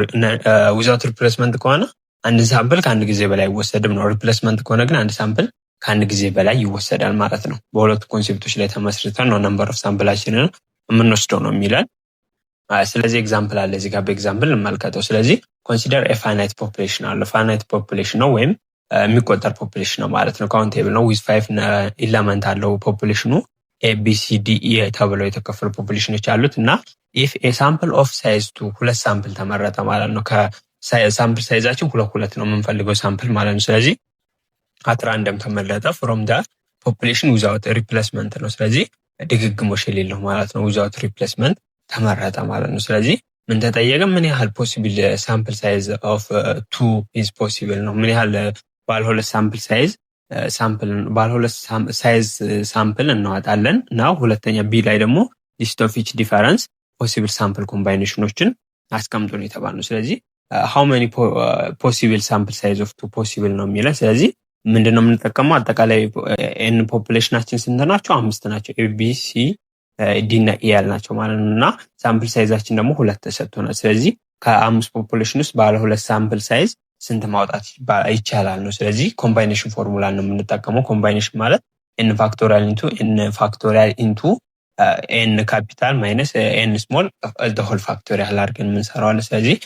ዊዛውት ሪፕሌስመንት ከሆነ አንድ ሳምፕል ከአንድ ጊዜ በላይ አይወሰድም ነው። ሪፕሌስመንት ከሆነ ግን አንድ ሳምፕል ከአንድ ጊዜ በላይ ይወሰዳል ማለት ነው። በሁለቱ ኮንሴፕቶች ላይ ተመስርተን ነው ነምበር ኦፍ ሳምፕላችንን የምንወስደው ነው የሚለን። ስለዚህ ኤግዛምፕል አለ እዚህ ጋር በኤግዛምፕል እንመልከተው። ስለዚህ ኮንሲደር ኤ ፋይናይት ፖፑሌሽን አለ። ፋይናይት ፖፑሌሽን ነው ወይም የሚቆጠር ፖፑሌሽን ነው ማለት ነው። ካውንቴብል ነው ዊዝ 5 ኢለመንት አለው ፖፑሌሽኑ ኤ ቢ ሲ ዲ ኢ ተብለው የተከፈሉ ፖፑሌሽኖች አሉት እና if a sample of size 2 ሁለት ሳምፕል ተመረጠ ማለት ነው። ከሳምፕል ሳይዛችን ሁለት ነው የምንፈልገው ሳምፕል ማለት ነው። ስለዚህ at random ተመረጠ from the population without replacement ነው። ስለዚህ ድግግሞሽ የሌለው ማለት ነው። without replacement ተመረጠ ማለት ነው። ስለዚህ ምን ተጠየቀ? ምን ያህል possible sample size of 2 is possible ነው። ምን ያህል ባለ ሁለት ሳምፕል ሳይዝ ባለ ሁለት ሳይዝ ሳምፕል እናወጣለን እና ሁለተኛ ቢ ላይ ደግሞ list of each difference possible sample combinationዎችን አስቀምጡ ነው የተባለው። ስለዚህ how many possible sample size of 2 possible ነው የሚለው። ስለዚህ ምንድነው የምንጠቀመው? አጠቃላይ n ፖፑሌሽናችን ስንት ናቸው? 5 ናቸው። a b c d እና e ያልናቸው ማለት ነው። እና ሳምፕል ሳይዛችን ደግሞ 2 ተሰጥቶናል። ስለዚህ ከ5 ፖፑሌሽን ውስጥ ባለ ሁለት ሳምፕል ሳይዝ ስንት ማውጣት ይቻላል ነው። ስለዚህ ኮምባይኔሽን ፎርሙላ ነው የምንጠቀመው። ኮምባይኔሽን ማለት n ፋክቶሪያል ኢንቱ n ካፒታል ማይነስ n ስሞል the whole ፋክቶሪያል አድርገን የምንሰራው አለ። ስለዚህ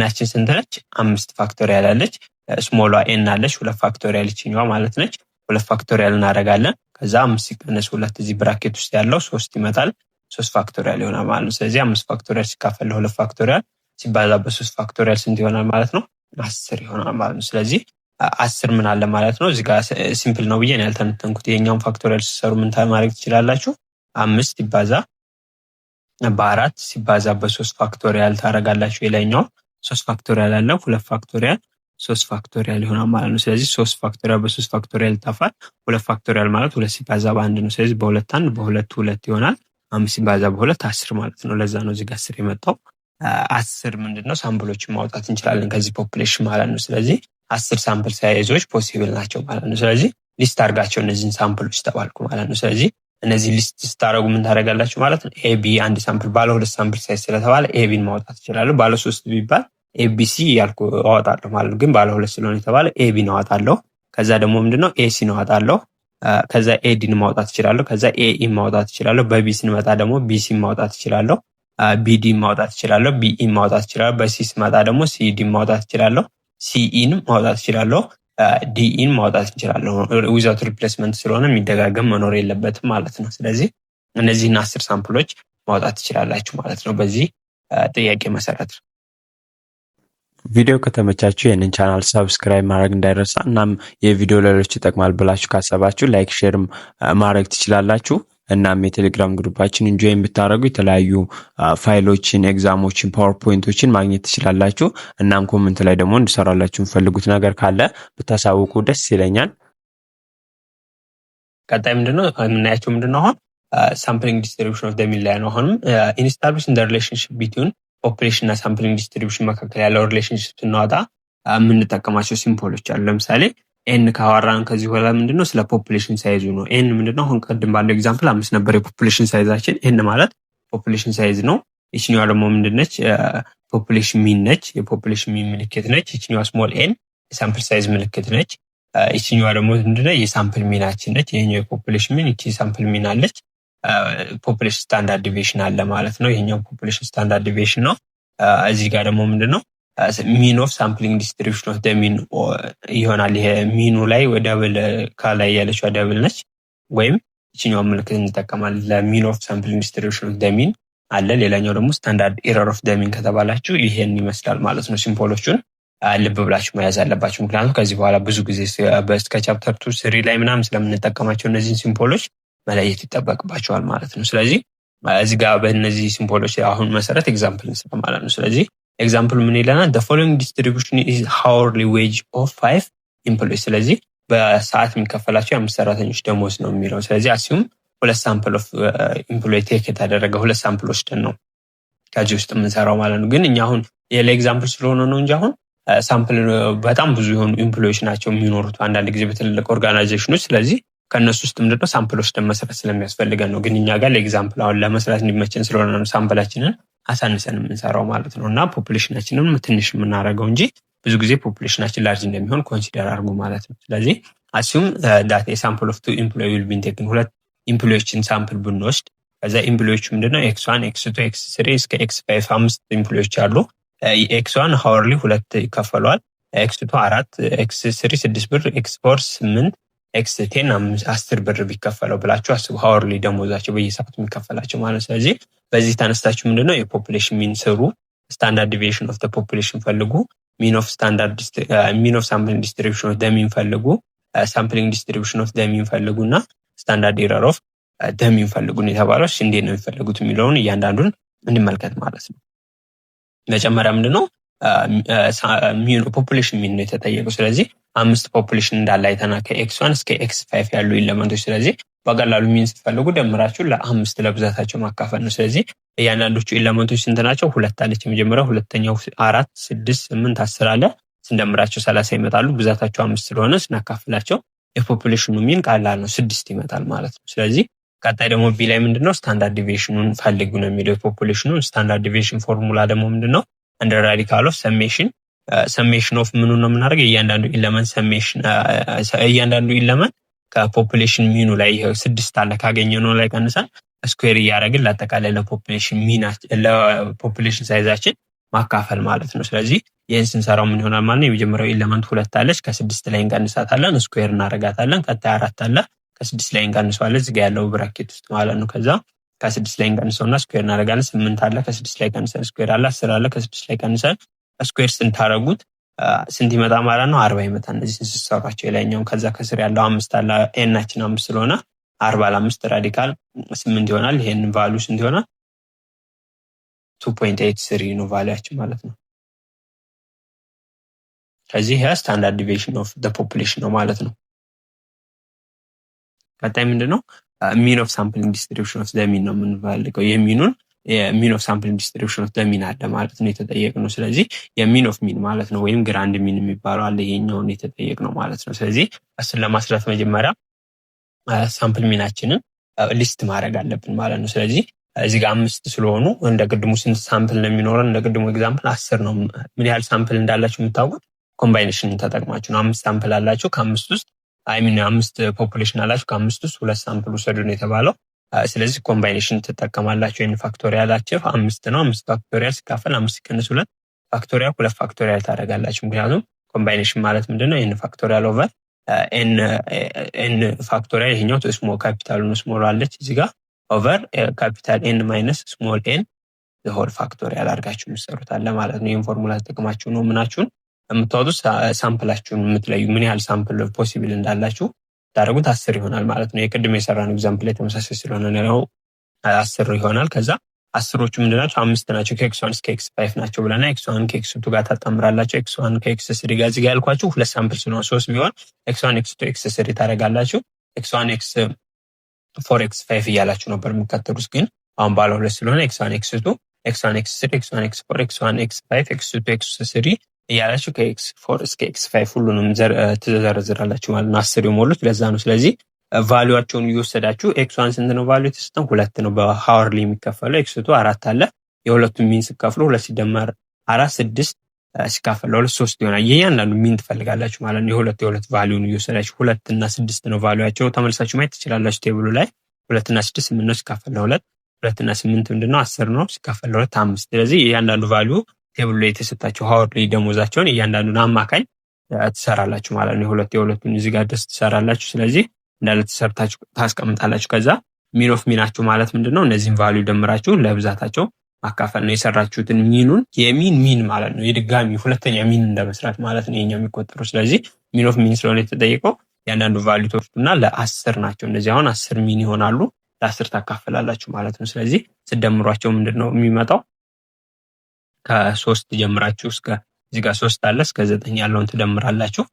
nአችን ስንት ነች? 5 ፋክቶሪያል አለች። ስሞሏ n አለች 2 ፋክቶሪያል ይችኛዋ ማለት ነች። 2 ፋክቶሪያል እናደርጋለን። ከዛ 5 ሲቀነስ 2 እዚህ ብራኬት ውስጥ ያለው 3 ይመጣል። 3 ፋክቶሪያል ይሆናል ማለት ነው። ስለዚህ 5 ፋክቶሪያል ሲካፈል ለ2 ፋክቶሪያል ሲባዛ በ3 ፋክቶሪያል ስንት ይሆናል ማለት ነው? 10 ይሆናል ማለት ነው። ስለዚህ 10 ምን አለ ማለት ነው? እዚህ ጋር ሲምፕል ነው ብዬ ነው ያልተነተንኩት። የኛውን ፋክቶሪያል ሲሰሩ ምን ማድረግ ትችላላችሁ? 5 ሲባዛ በ4 ሲባዛ በ3 ፋክቶሪያል ታረጋላችሁ። የላይኛው 3 ፋክቶሪያል አለ 2 ፋክቶሪያል 3 ፋክቶሪያል ይሆናል ማለት ነው። ስለዚህ 3 ፋክቶሪያል በ3 ፋክቶሪያል ይጣፋል። 2 ፋክቶሪያል ማለት 2 ሲባዛ በ1 ነው። ስለዚህ በ2 1 በ2 2 ይሆናል። 5 ሲባዛ በ2 10 ማለት ነው። ለዛ ነው እዚህ ጋር 10 የመጣው። 10 ምንድነው ሳምፕሎችን ማውጣት እንችላለን ከዚህ ፖፑሌሽን ማለት ነው። ስለዚህ 10 ሳምፕል ሳይዞች ፖሲብል ናቸው ማለት ነው። ስለዚህ ሊስት አድርጋቸው እነዚህን ሳምፕሎች ተባልኩ ማለት ነው። ስለዚህ እነዚህ ሊስት ስታረጉ ምን ታደርጋላችሁ ማለት ነው? ኤቢ አንድ ሳምፕል ባለ ሁለት ሳምፕል ሳይዝ ስለተባለ ኤቢን ማውጣት ይችላል። ባለ 3 ቢባል ኤቢሲ ያልኩ አወጣለሁ ማለት ነው። ግን ባለ ሁለት ስለሆነ የተባለ ኤቢን አወጣለሁ። ከዛ ደግሞ ምንድነው ኤሲን አወጣለሁ። ከዛ ኤዲን ማውጣት ይችላል። ከዛ ኤኢ ማውጣት ይችላል። በቢ ስንመጣ ደግሞ ቢሲን ማውጣት ይችላል። ቢዲ ማውጣት ይችላል። ቢኢ ማውጣት ይችላል። በሲ ስመጣ ደግሞ ሲዲ ማውጣት ይችላል። ሲኢን ማውጣት ይችላል። ዲኢን ማውጣት ይችላል። ዊዛውት ሪፕሌስመንት ስለሆነ የሚደጋገም መኖር የለበትም ማለት ነው። ስለዚህ እነዚህን 10 ሳምፕሎች ማውጣት ትችላላችሁ ማለት ነው በዚህ ጥያቄ መሰረት። ቪዲዮ ከተመቻችሁ ይህንን ቻናል ሰብስክራይብ ማድረግ እንዳይረሳ። እናም የቪዲዮ ለሌሎች ይጠቅማል ብላችሁ ካሰባችሁ ላይክ ሼር ማድረግ ትችላላችሁ። እናም የቴሌግራም ግሩፓችን ጆይን ብታደርጉ የተለያዩ ፋይሎችን፣ ኤግዛሞችን፣ ፓወርፖይንቶችን ማግኘት ትችላላችሁ። እናም ኮሜንት ላይ ደግሞ እንድሰራላችሁ የምትፈልጉት ነገር ካለ ብታሳውቁ ደስ ይለኛል። ቀጣይ ምንድነው የምናያቸው? ምንድነው አሁን ሳምፕሊንግ ዲስትሪቢዩሽን ኦፍ ዘ ሚን ላይ ነው። አሁንም ኢንስታብሊሽን ዘ ሪሌሽንሺፕ ቢትዊን ፖፑሌሽን እና ሳምፕሊንግ ዲስትሪቢዩሽን መካከል ያለው ሪሌሽንሺፕ ስናወጣ የምንጠቀማቸው ሲምቦሎች አሉ። ለምሳሌ ኤን ካወራን ከዚህ በኋላ ምንድነው ስለ ፖፑሌሽን ሳይዙ ነው። ኤን ምንድነው አሁን ቀደም ባለው ኤግዛምፕል 5 ነበር የፖፑሌሽን ሳይዛችን። ኤን ማለት ፖፑሌሽን ሳይዝ ነው። ይችኛዋ ደግሞ ምንድነች? ፖፑሌሽን ሚን ነች። የፖፑሌሽን ሚን ምልክት ነች። ይችኛዋ ስሞል ኤን የሳምፕል ሳይዝ ምልክት ነች። ይችኛዋ ደግሞ ምንድነው? የሳምፕል ሚናችን ነች። ይሄኛው የፖፑሌሽን ሚን፣ ይቺ ሳምፕል ሚን አለች። ፖፑሌሽን ስታንዳርድ ዲቪዬሽን አለ ማለት ነው። ይሄኛው ፖፑሌሽን ስታንዳርድ ዲቪዬሽን ነው። እዚህ ጋር ደግሞ ምንድነው ሚን ኦፍ ሳምፕሊንግ ዲስትሪቢዩሽን ኦፍ ዘ ሚን ይሆናል። ይሄ ሚኑ ላይ ደብል ከላይ ያለችው ደብል ነች። ወይም ይችኛው ምልክት እንጠቀማለን ለሚን ኦፍ ሳምፕሊንግ ዲስትሪቢዩሽን ኦፍ ዘ ሚን አለ። ሌላኛው ደግሞ ስታንዳርድ ኤረር ኦፍ ዘ ሚን ከተባላችሁ ይሄን ይመስላል ማለት ነው። ሲምቦሎቹን ልብ ብላችሁ መያዝ አለባችሁ። ምክንያቱም ከዚህ በኋላ ብዙ ጊዜ በስከ ቻፕተር 2 3 ላይ ምናምን ስለምንጠቀማቸው እነዚህን ሲምቦሎች መለየት ይጠበቅባቸዋል ማለት ነው። ስለዚህ እዚህ ጋር በእነዚህ ሲምቦሎች አሁን መሰረት ኤግዛምፕል እንስራ ማለት ነው። ስለዚህ ኤግዛምፕል ምን ይለናል? the following distribution is hourly wage of 5 employees። ስለዚህ በሰዓት የሚከፈላቸው 5 ሰራተኞች ደሞዝ ነው የሚለው። ስለዚህ አሲዩም 2 ሳምፕል ኦፍ ኤምፕሎይ ቴክ የተደረገ 2 ሳምፕል ወስደን ነው ከዚህ ውስጥ የምንሰራው ማለት ነው። ግን እኛ አሁን ለኤግዛምፕል ስለሆነ ነው እንጂ አሁን ሳምፕል በጣም ብዙ የሆኑ ኤምፕሎይዎች ናቸው የሚኖሩት አንዳንድ ጊዜ በትልልቅ ኦርጋናይዜሽኖች። ስለዚህ ከነሱ ውስጥ ምንድነው ሳምፕል ወስደን መስራት ስለሚያስፈልገን ነው። ግን እኛ ጋር ለኤግዛምፕል አሁን ለመስራት እንዲመቸን ስለሆነ ነው ሳምፕላችንን አሳንሰን የምንሰራው ማለት ነው። እና ፖፑሌሽናችንን ትንሽ የምናደርገው እንጂ ብዙ ጊዜ ፖፑሌሽናችን ላርጅ እንደሚሆን ኮንሲደር አድርጉ ማለት ነው። ስለዚህ አሲዩም ዳት ሳምፕል ኦፍ 2 ኤምፕሎይ ዊል ቢ ቴክን፣ 2 ኤምፕሎዮችን ሳምፕል ብንወስድ ከዛ ኤምፕሎዮቹ ምንድነው x1 x2 x3 እስከ x5 5 ኤምፕሎዮች አሉ። x1 ሃወርሊ 2 ይከፈለዋል፣ x2 4፣ x3 6 ብር፣ x4 8፣ ኤክስ 10 ብር ቢከፈለው ብላችሁ አስቡ። ሃወርሊ ደሞዛቸው በየሰዓቱ የሚከፈላቸው ማለት። ስለዚህ በዚህ ተነስታችሁ ምንድነው የፖፑሌሽን ሚን ስሩ፣ ስታንዳርድ ዲቪዬሽን ኦፍ ዘ ፖፑሌሽን ፈልጉ፣ ሚን ኦፍ ሳምፕሊንግ ዲስትሪቢዩሽን ኦፍ ዘ ሚን ፈልጉ፣ ሳምፕሊንግ ዲስትሪቢዩሽን ኦፍ ዘ ሚን ፈልጉና ስታንዳርድ ኤረር ኦፍ ዘ ሚን ፈልጉ ነው የተባለው። እንዴት ነው የሚፈልጉት የሚለውን እያንዳንዱን እንመልከት ማለት ነው። መጀመሪያ ምንድነው ፖፑሌሽን ሚን ነው የተጠየቀው። ስለዚህ 5 ፖፑሌሽን እንዳለ አይተናል ከኤክስ1 እስከ ኤክስ5 ያሉ ኤሌመንቶች። ስለዚህ በቀላሉ ሚን ስትፈልጉ ደምራችሁ ለ5 ለብዛታቸው ማካፈል ነው። ስለዚህ እያንዳንዶቹ ኤሌመንቶች ስንት ናቸው? 2 አለች የመጀመሪያው፣ ሁለተኛው 4፣ 6፣ 8፣ 10 አለ። ስንደምራቸው 30 ይመጣሉ። ብዛታቸው 5 ስለሆነ ስናካፍላቸው የፖፑሌሽኑ ሚን ቀላል ነው፣ 6 ይመጣል ማለት ነው። ስለዚህ ቀጣይ ደግሞ ቢ ላይ ምንድነው ስታንዳርድ ዲቪዬሽኑን ፈልጉ ነው የሚለው የፖፑሌሽኑን። ስታንዳርድ ዲቪዬሽን ፎርሙላ ደግሞ ምንድነው አንደር ራዲካል ኦፍ ሰሜሽን ኦፍ ምኑን ነው የምናደርገው እያንዳንዱ ኢለመንት ከፖፑሌሽን ሚኑ ላይ 6 አለ ካገኘነው ላይ ቀንሰን ስኩዌር እያደረግን ለአጠቃላይ ለፖፑሌሽን ሳይዛችን ማካፈል ማለት ነው። ስለዚህ ይህን ስንሰራው ምን ይሆናል ማለት ነው? የመጀመሪያው ኢለመንት 2 አለች፣ ከ6 ላይ እንቀንሳታለን፣ ስኩዌር እናደርጋታለን። ቀጣይ 4 አለ፣ ከ6 ላይ እንቀንሰዋለን እዚህ ጋር ያለው ብራኬት ውስጥ ማለት ነው። ከዛ ከ6 ላይ እንቀንሰውና ስኩዌር እናደርጋለን። 8 አለ፣ ከ6 ላይ ቀንሰን ስኩዌር አለ። 10 አለ፣ ከ6 ላይ ቀንሰን ስኩዌር ስንታረጉት ስንት ይመጣ ማለት ነው? 40 ይመጣ። እነዚህ ስንሰራቸው የላይኛውን ከዛ ከስር ያለው 5 አለ፣ ኤናችን 5 ስለሆነ 40 ለ5 ራዲካል 8 ይሆናል። ይሄን ቫልዩ ስንት ይሆናል? 2.83 ነው ቫልዩአችን ማለት ነው። ስለዚህ ይሄ ስታንዳርድ ዲቪዬሽን ኦፍ ዘ ፖፑሌሽን ነው ማለት ነው። ቀጣይ ምንድነው ሚን ኦፍ ሳምፕሊንግ ዲስትሪቢዩሽን ኦፍ ዘ ሚን ነው የምንፈልገው። የሚኑን ሚን ኦፍ ሳምፕሊንግ ዲስትሪቢዩሽን ኦፍ ዘ ሚን አለ ማለት ነው የተጠየቅነው። ስለዚህ የሚን ኦፍ ሚን ማለት ነው ወይም ግራንድ ሚን የሚባለው አለ፣ ይሄኛውን የተጠየቅነው ማለት ነው። ስለዚህ እሱን ለማስላት መጀመሪያ ሳምፕል ሚናችንን ሊስት ማድረግ አለብን ማለት ነው። ስለዚህ እዚህ ጋር 5 ስለሆኑ እንደ ቅድሙ ስንት ሳምፕል ነው የሚኖረን? እንደ ቅድሙ ኤግዛምፕል 10 ነው። ምን ያህል ሳምፕል እንዳላችሁ የምታውቁት ኮምባይኔሽን ተጠቅማችሁ ነው። 5 ሳምፕል አላችሁ፣ ከ5 ውስጥ 5 ፖፑሌሽን አላችሁ፣ ከ5 ውስጥ 2 ሳምፕል ውሰዱ ነው የተባለው። ስለዚህ ኮምባይኔሽን ትጠቀማላችሁ። ይሄን ፋክቶሪያላችሁ 5 ነው። 5 ፋክቶሪያል ሲካፈል 5 ሲቀንስ 2 ፋክቶሪያል 2 ፋክቶሪያል ታደርጋላችሁ። ምክንያቱም ኮምባይኔሽን ማለት ምንድነው? ይሄን ፋክቶሪያል ኦቨር ኤን ፋክቶሪያል፣ ይሄኛው ስሞል ካፒታል ነው ስሞል አለች እዚህ ጋር ኦቨር ካፒታል ኤን ማይነስ ስሞል ኤን ዘ ሆል ፋክቶሪያል አድርጋችሁ የምትሰሩት አለ ማለት ነው። ይሄን ፎርሙላ ተጠቅማችሁ ነው ምናችሁን የምታወጡት ሳምፕላችሁን የምትለዩ ምን ያህል ሳምፕል ፖሲብል እንዳላችሁ ታደርጉት 10 ይሆናል ማለት ነው። የቅድም የሰራነው ኤግዛምፕል ላይ ተመሳሳይ ስለሆነ ነው 10 ይሆናል። ከዛ 10ዎቹ ምንድናቸው? 5 ናቸው። ከኤክስ1 እስከ ኤክስ5 ናቸው ብለና ኤክስ1 ከኤክስ2 ጋር ታጣምራላችሁ። ኤክስ1 ከኤክስ3 ጋር እዚህ ጋር ያልኳችሁ 2 ሳምፕል ስለሆነ 3 ቢሆን ኤክስ1 ኤክስ2 ኤክስ3 ታደርጋላችሁ። ኤክስ1 ኤክስ4 ኤክስ5 እያላችሁ ነበር የምትከተሉት፣ ግን አሁን ባለ 2 ስለሆነ ኤክስ1 ኤክስ2 ኤክስ1 ኤክስ3 ኤክስ1 ኤክስ4 ኤክስ1 ኤክስ5 ኤክስ2 ኤክስ3 እያላችሁ ከኤክስ4 እስከ ኤክስ5 ሁሉንም ትዘረዝራላችሁ ማለት ነው። 10 የሞሉት ለዛ ነው። ስለዚህ ቫልዩአቸውን እየወሰዳችሁ ኤክስ1 ስንት ነው ቫልዩ የተሰጠን? 2 ነው በሃወርሊ የሚከፈለው። ኤክስ2 4 አለ። የሁለቱም ሚን ሲካፈሉ 2 ሲደመር 4 6 ሲካፈል 2 3 ይሆናል። እያንዳንዱ ሚን ትፈልጋላችሁ ማለት ነው። የሁለት ቫልዩን እየወሰዳችሁ 2 እና 6 ነው ቫልዩአቸው። ተመልሳችሁ ማየት ትችላላችሁ ቴብሉ ላይ 2 እና 6 8 ነው ሲካፈል 2 2 እና 8 ምንድነው 10 ነው ሲካፈል 2 5። ስለዚህ እያንዳንዱ ቫልዩ ቴብሉ ላይ የተሰጣችሁ ሃወርሊ ደሞዛቸውን እያንዳንዱን አማካኝ ትሰራላችሁ ማለት ነው። የሁለቱን እዚህ ጋር ደስ ትሰራላችሁ። ስለዚህ እንዳለ ተሰርታችሁ ታስቀምጣላችሁ። ከዛ ሚን ኦፍ ሚናችሁ ማለት ምንድነው? እነዚህን ቫልዩ ደምራችሁ ለብዛታቸው ማካፈል ነው። የሰራችሁትን ሚኑን ሚን ማለት ነው የድጋሚ ሁለተኛ ሚን እንደመስራት ማለት ነው የኛው የሚቆጠረው። ስለዚህ ሚን ኦፍ ሚን ስለሆነ የተጠየቀው እያንዳንዱ ቫልዩ ተወስዱና ለ10 ናቸው። እነዚህ አሁን 10 ሚን ይሆናሉ። ለ10 ታካፈላላችሁ ማለት ነው። ስለዚህ ስደምሯቸው ምንድነው የሚመጣው? ከ3 ጀምራችሁ እስከ እዚህ ጋር 3 አለ እስከ 9 ያለውን ትደምራላችሁ።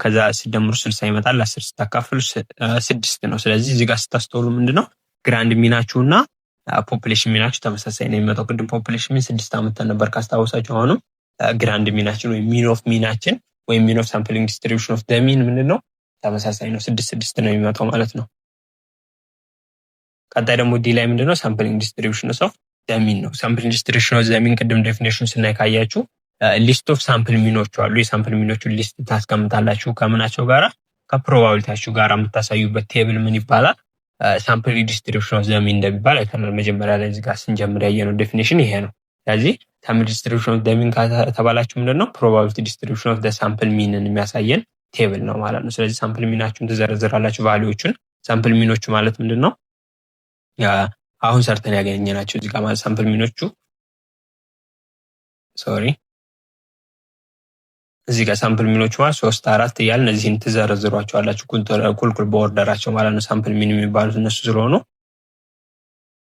ከዛ ሲደምሩ 60 ይመጣል። 10 ስታካፍሉ 6 ነው። ስለዚህ እዚህ ጋር ስታስተውሉ ምንድነው ግራንድ ሚናችሁና ፖፑሌሽን ሚናችሁ ተመሳሳይ ነው የሚመጣው። ቅድም ፖፑሌሽን ሚን 6 አመጣን ነበር ካስታወሳችሁ። አሁንም ግራንድ ሚናችን ወይ ሚን ኦፍ ሚናችን ወይ ሚን ኦፍ ሳምፕሊንግ ዲስትሪቢዩሽን ኦፍ ዘ ሚን ምንድነው ተመሳሳይ ነው። 6 ነው የሚመጣው ማለት ነው። ቀጣይ ደግሞ ዲ ላይ ምንድነው ሳምፕሊንግ ዲስትሪቢዩሽን ኦፍ ዘ ሚን ነው። ሳምፕሊንግ ዲስትሪቢዩሽን ኦፍ ዘ ሚን ቅድም ዴፊኒሽን ስናይ ካያችሁ ሊስት ኦፍ ሳምፕል ሚኖች አሉ። የሳምፕል ሚኖቹን ሊስት ታስቀምጣላችሁ ከምናቸው ጋራ ከፕሮባቢሊቲያችሁ ጋራ የምታሳዩበት ቴብል ምን ይባላል? ሳምፕል ዲስትሪቢዩሽን ኦፍ ዘ ሚን እንደሚባል አይተናል። መጀመሪያ ላይ እዚህ ጋር ስንጀምር ያየነው ዴፊኒሽን ይሄ ነው። ስለዚህ ሳምፕል ዲስትሪቢዩሽን ኦፍ ዘ ሚን ከተባላችሁ ምንድነው ፕሮባቢሊቲ ዲስትሪቢዩሽን ኦፍ ዘ ሳምፕል ሚንን የሚያሳየን ቴብል ነው ማለት ነው። ስለዚህ ሳምፕል ሚናችሁን ትዘረዝራላችሁ ቫሊዎቹን። ሳምፕል ሚኖቹ ማለት ምንድን ነው? አሁን ሰርተን ያገኘናቸው እዚህ ጋር ማለት ሳምፕል ሚኖቹ እዚህ ጋር ሳምፕል ሚኖቹ ማለት 3 4 እያልን እነዚህን ትዘረዝሯቸዋላችሁ ኩልኩል በኦርደራቸው ማለት ነው። ሳምፕል ሚን የሚባሉት እነሱ ስለሆኑ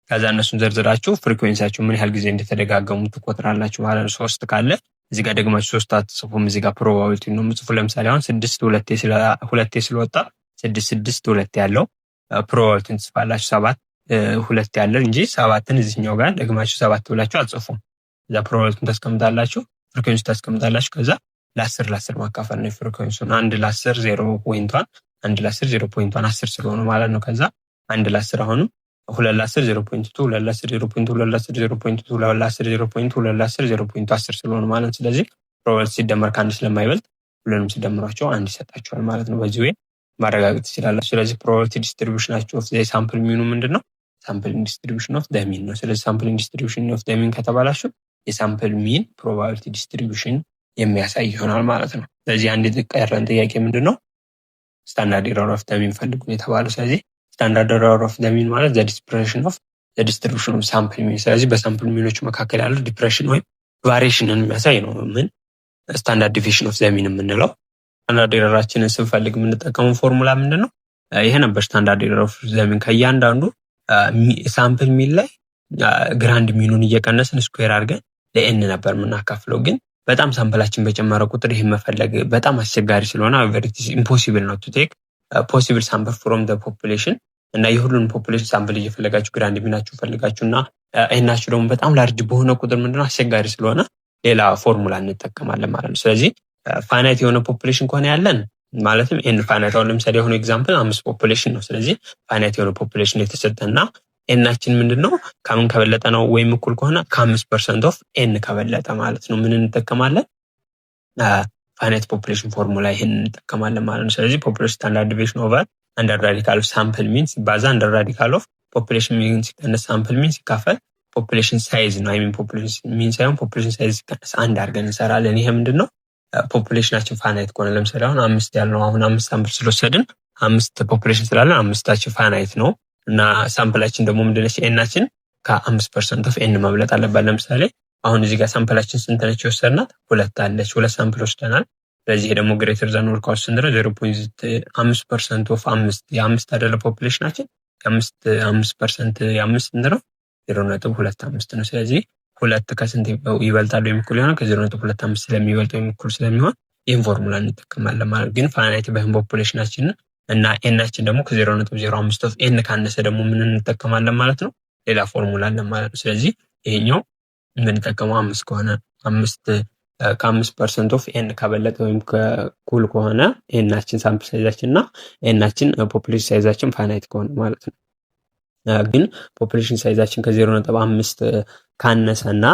ከዛ እነሱን ዘርዝራችሁ ፍሪኩዌንሲያቸው ምን ያህል ጊዜ እንደተደጋገሙ ትቆጥራላችሁ ማለት ነው። 3 ካለ እዚህ ጋር ደግማችሁ 3 አትጽፉም። እዚህ ጋር ፕሮባቢሊቲ ነው የምጽፉ። ለምሳሌ አሁን 6 ሁለቴ ስለወጣ 6 6 ሁለቴ ያለው ፕሮባቢሊቲን ትጽፋላችሁ። 7 ሁለቴ ያለ እንጂ 7ን እዚህኛው ጋር ደግማችሁ 7 ብላችሁ አትጽፉም። እዛ ፕሮባቢሊቲን ታስቀምጣላችሁ፣ ፍሪኩዌንሲ ታስቀምጣላችሁ። ከዛ ለ10 ማካፈል ነው ፍሪኩዌንሲውን። 1 ለ10 0.1 1 ለ10 0.1 10 ስለሆነ ማለት ነው። ከዛ 1 ለ10 አሁንም 2 ለ10 0.2 2 ለ10 0.2 2 ለ10 0.2 2 ለ10 0.2 2 ለ10 0.1 10 ስለሆነ ማለት ነው። ስለዚህ ፕሮባቢሊቲ ሲደመር ከአንድ ስለማይበልጥ ሁሉንም ሲደምሯቸው አንድ ይሰጣቸዋል ማለት ነው። በዚህ ወይ ማረጋገጥ ትችላላችሁ። ስለዚህ ፕሮባቢሊቲ ዲስትሪቢዩሽናቸው ኦፍ ዘ ሳምፕል ሚኑ ምንድነው? ሳምፕሊንግ ዲስትሪቢዩሽን ኦፍ ዘ ሚን ነው። ስለዚህ ሳምፕሊንግ ዲስትሪቢዩሽን ኦፍ ዘ ሚን ከተባላችሁ የሳምፕል ሚን ፕሮባቢሊቲ ዲስትሪቢዩሽን የሚያሳይ ይሆናል ማለት ነው። ስለዚህ አንድ የተቀረን ጥያቄ ምንድነው? ስታንዳርድ ኤረር ኦፍ ዘ ሚን ፈልጉ የተባለው። ስለዚህ ስታንዳርድ ኤረር ኦፍ ዘ ሚን ማለት ዘ ዲስፐርሽን ኦፍ ዘ ዲስትሪቢዩሽን ኦፍ ሳምፕል ሚን። ስለዚህ በሳምፕል ሚኖች መካከል ያለው ዲፕሬሽን ወይም ቫሪዬሽንን የሚያሳይ ነው። ምን ስታንዳርድ ዲቪዬሽን ኦፍ ዘ ሚን የምንለው። ስታንዳርድ ኤረራችንን ስንፈልግ የምንጠቀመው ፎርሙላ ምንድነው? ይሄ ነበር ስታንዳርድ ኤረር ኦፍ ዘ ሚን። ከእያንዳንዱ ሳምፕል ሚን ላይ ግራንድ ሚኑን እየቀነስን ስኩዌር አድርገን ለኤን ነበር የምናካፍለው። ግን በጣም ሳምፕላችን በጨመረ ቁጥር ይሄን መፈለግ በጣም አስቸጋሪ ስለሆነ ኢምፖሲብል ነው ቱ ቴክ ፖሲብል ሳምፕል ፍሮም ዘ ፖፑሌሽን እና የሁሉንም ፖፑሌሽን ሳምፕል እየፈለጋችሁ ግራንድ ሚናችሁ ፈልጋችሁና ኤናችሁ ደግሞ በጣም ላርጅ በሆነ ቁጥር ምንድነው አስቸጋሪ ስለሆነ ሌላ ፎርሙላ እንጠቀማለን ማለት ነው። ስለዚህ ፋይናይት የሆነ ፖፑሌሽን ከሆነ ያለን ማለትም ኤን ፋይናይት፣ አሁን ለምሳሌ የሆነ ኤግዛምፕል 5 ፖፑሌሽን ነው። ስለዚህ ፋይናይት የሆነ ፖፑሌሽን የተሰጠና ኤናችን ምንድነው ከምን ከበለጠ ነው ወይም እኩል ከሆነ ከ5% ኦፍ ኤን ከበለጠ ማለት ነው ምን እንጠቀማለን? ፋይናይት ፖፑሌሽን ፎርሙላ ይሄን እንጠቀማለን ማለት ነው። ስለዚህ ፖፑሌሽን ስታንዳርድ ዲቪዬሽን ኦቨር አንደር ራዲካል ኦፍ ሳምፕል ሚን ሲባዛ አንደር ራዲካል ኦፍ ፖፑሌሽን ሚን ሲቀነስ ሳምፕል ሚን ሲካፈል ፖፑሌሽን ሳይዝ ነው። አይ ሚን ፖፑሌሽን ሚን ሳይሆን ፖፑሌሽን ሳይዝ ሲቀነስ አንድ አድርገን እንሰራለን። ይሄ ምንድነው ፖፑሌሽናችን ፋይናይት ከሆነ ለምሳሌ አሁን 5 ያልነው አሁን 5 ሳምፕል ስለወሰድን 5 ፖፑሌሽን ስላለን 5ታችን ፋይናይት ነው እና ሳምፕላችን ደግሞ ምንድነች ኤናችን ከ5% ኦፍ ኤን መብለጥ አለባት። ለምሳሌ አሁን እዚህ ጋር ሳምፕላችን ስንት ነች የወሰድናት? 2 አለች። 2 ሳምፕል ወስደናል። ስለዚህ ይሄ ደግሞ ግሬተር ዛን ኦር ኢኳል ስንት ነው? 0.5% ኦፍ 5 የ5 አይደለ ፖፑሌሽናችን ከ5% የ5 ስንት ነው? 0.25 ነው። ስለዚህ 2 ከስንት ይበልጣል ወይም እኩል ይሆናል? ከ0.25 ስለሚበልጥ ወይም እኩል ስለሚሆን ይህን ፎርሙላ እንጠቀማለን ማለት ግን ፋይናይት ባይሆን ፖፑሌሽናችን እና ኤናችን ደግሞ ከ0.05 ኦፍ ኤን ካነሰ ደግሞ ምን እንጠቀማለን ማለት ነው? ሌላ ፎርሙላ አለን ማለት ነው። ስለዚህ ይሄኛው የምንጠቀመው 5 ከሆነ 5% ኦፍ ኤን ከበለጠ ወይም ከኩል ከሆነ ኤናችን ሳምፕል ሳይዛችን እና ኤናችን ፖፑሌሽን ሳይዛችን ፋይናይት ከሆነ ማለት ነው። ግን ፖፑሌሽን ሳይዛችን ከ0.5 ካነሰና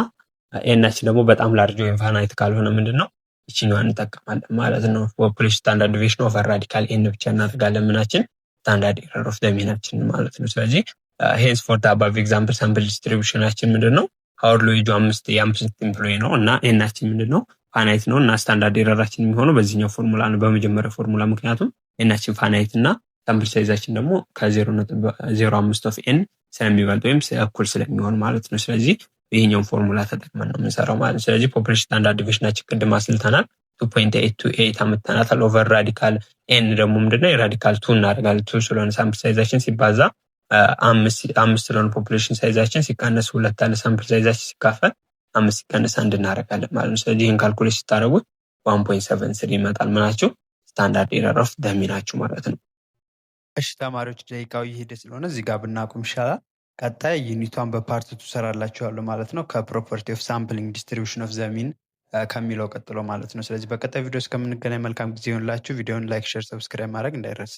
ኤናችን ደግሞ በጣም ላርጅ ወይም ፋይናይት ካልሆነ ምንድነው ይችኛዋን እንጠቀማለን ማለት ነው። ፖፑሌሽን ስታንዳርድ ዲቪዬሽን ኦቨር ራዲካል ኤን ብቻ እናደርጋለን ምናችን ስታንዳርድ ኤረር ኦፍ ዘ ሚናችን ማለት ነው። ስለዚህ ሄንስ ፎር ዘ አባቭ ኤግዛምፕል ሳምፕል ዲስትሪቢዩሽናችን ምንድነው ሀወር ሎይጁ 5 የ5 ኤምፕሎይ ነው እና ኤናችን ምንድነው ፋይናይት ነው እና ስታንዳርድ ኤረራችን የሚሆነው በዚህኛው ፎርሙላ ነው፣ በመጀመሪያው ፎርሙላ። ምክንያቱም ኤናችን ፋይናይት እና ሳምፕል ሳይዛችን ደግሞ ከ0.05 ኦፍ ኤን ስለሚበልጥ ወይም እኩል ስለሚሆን ማለት ነው። ስለዚህ ይሄኛውን ፎርሙላ ተጠቅመን ነው የምንሰራው ማለት ነው። ስለዚህ ፖፑሌሽን ስታንዳርድ ዲቪዬሽናችን ቅድም አስልተናል 2.828 አመጣናታል። ኦቨር ራዲካል ኤን ደግሞ ምንድነው የራዲካል 2 እናደርጋለን። 2 ስለሆነ ሳምፕል ሳይዛችን ሲባዛ 5 ስለሆነ ፖፑሌሽን ሳይዛችን ሲቀነስ 2 አለ ሳምፕል ሳይዛችን ሲካፈል 5 ሲቀነስ 1 እናደርጋለን ማለት ነው። ስለዚህ ይህን ካልኩሌት ስታደርጉት 1.73 ይመጣል ምናችሁ ስታንዳርድ ኤረር ኦፍ ዘ ሚናችሁ ማለት ነው። እሺ ተማሪዎች ደቂቃው እየሄደ ስለሆነ እዚህ ጋር ብናቁም ይሻላል። ቀጣይ ዩኒቷን በፓርት 2 ሰራላችኋለሁ ማለት ነው። ከፕሮፐርቲ ኦፍ ሳምፕሊንግ ዲስትሪቢዩሽን ኦፍ ዘ ሚን ከሚለው ቀጥሎ ማለት ነው። ስለዚህ በቀጣይ ቪዲዮ እስከምንገናኝ መልካም ጊዜ ይሁንላችሁ። ቪዲዮውን ላይክ፣ ሼር፣ ሰብስክራይብ ማድረግ እንዳይረሳ።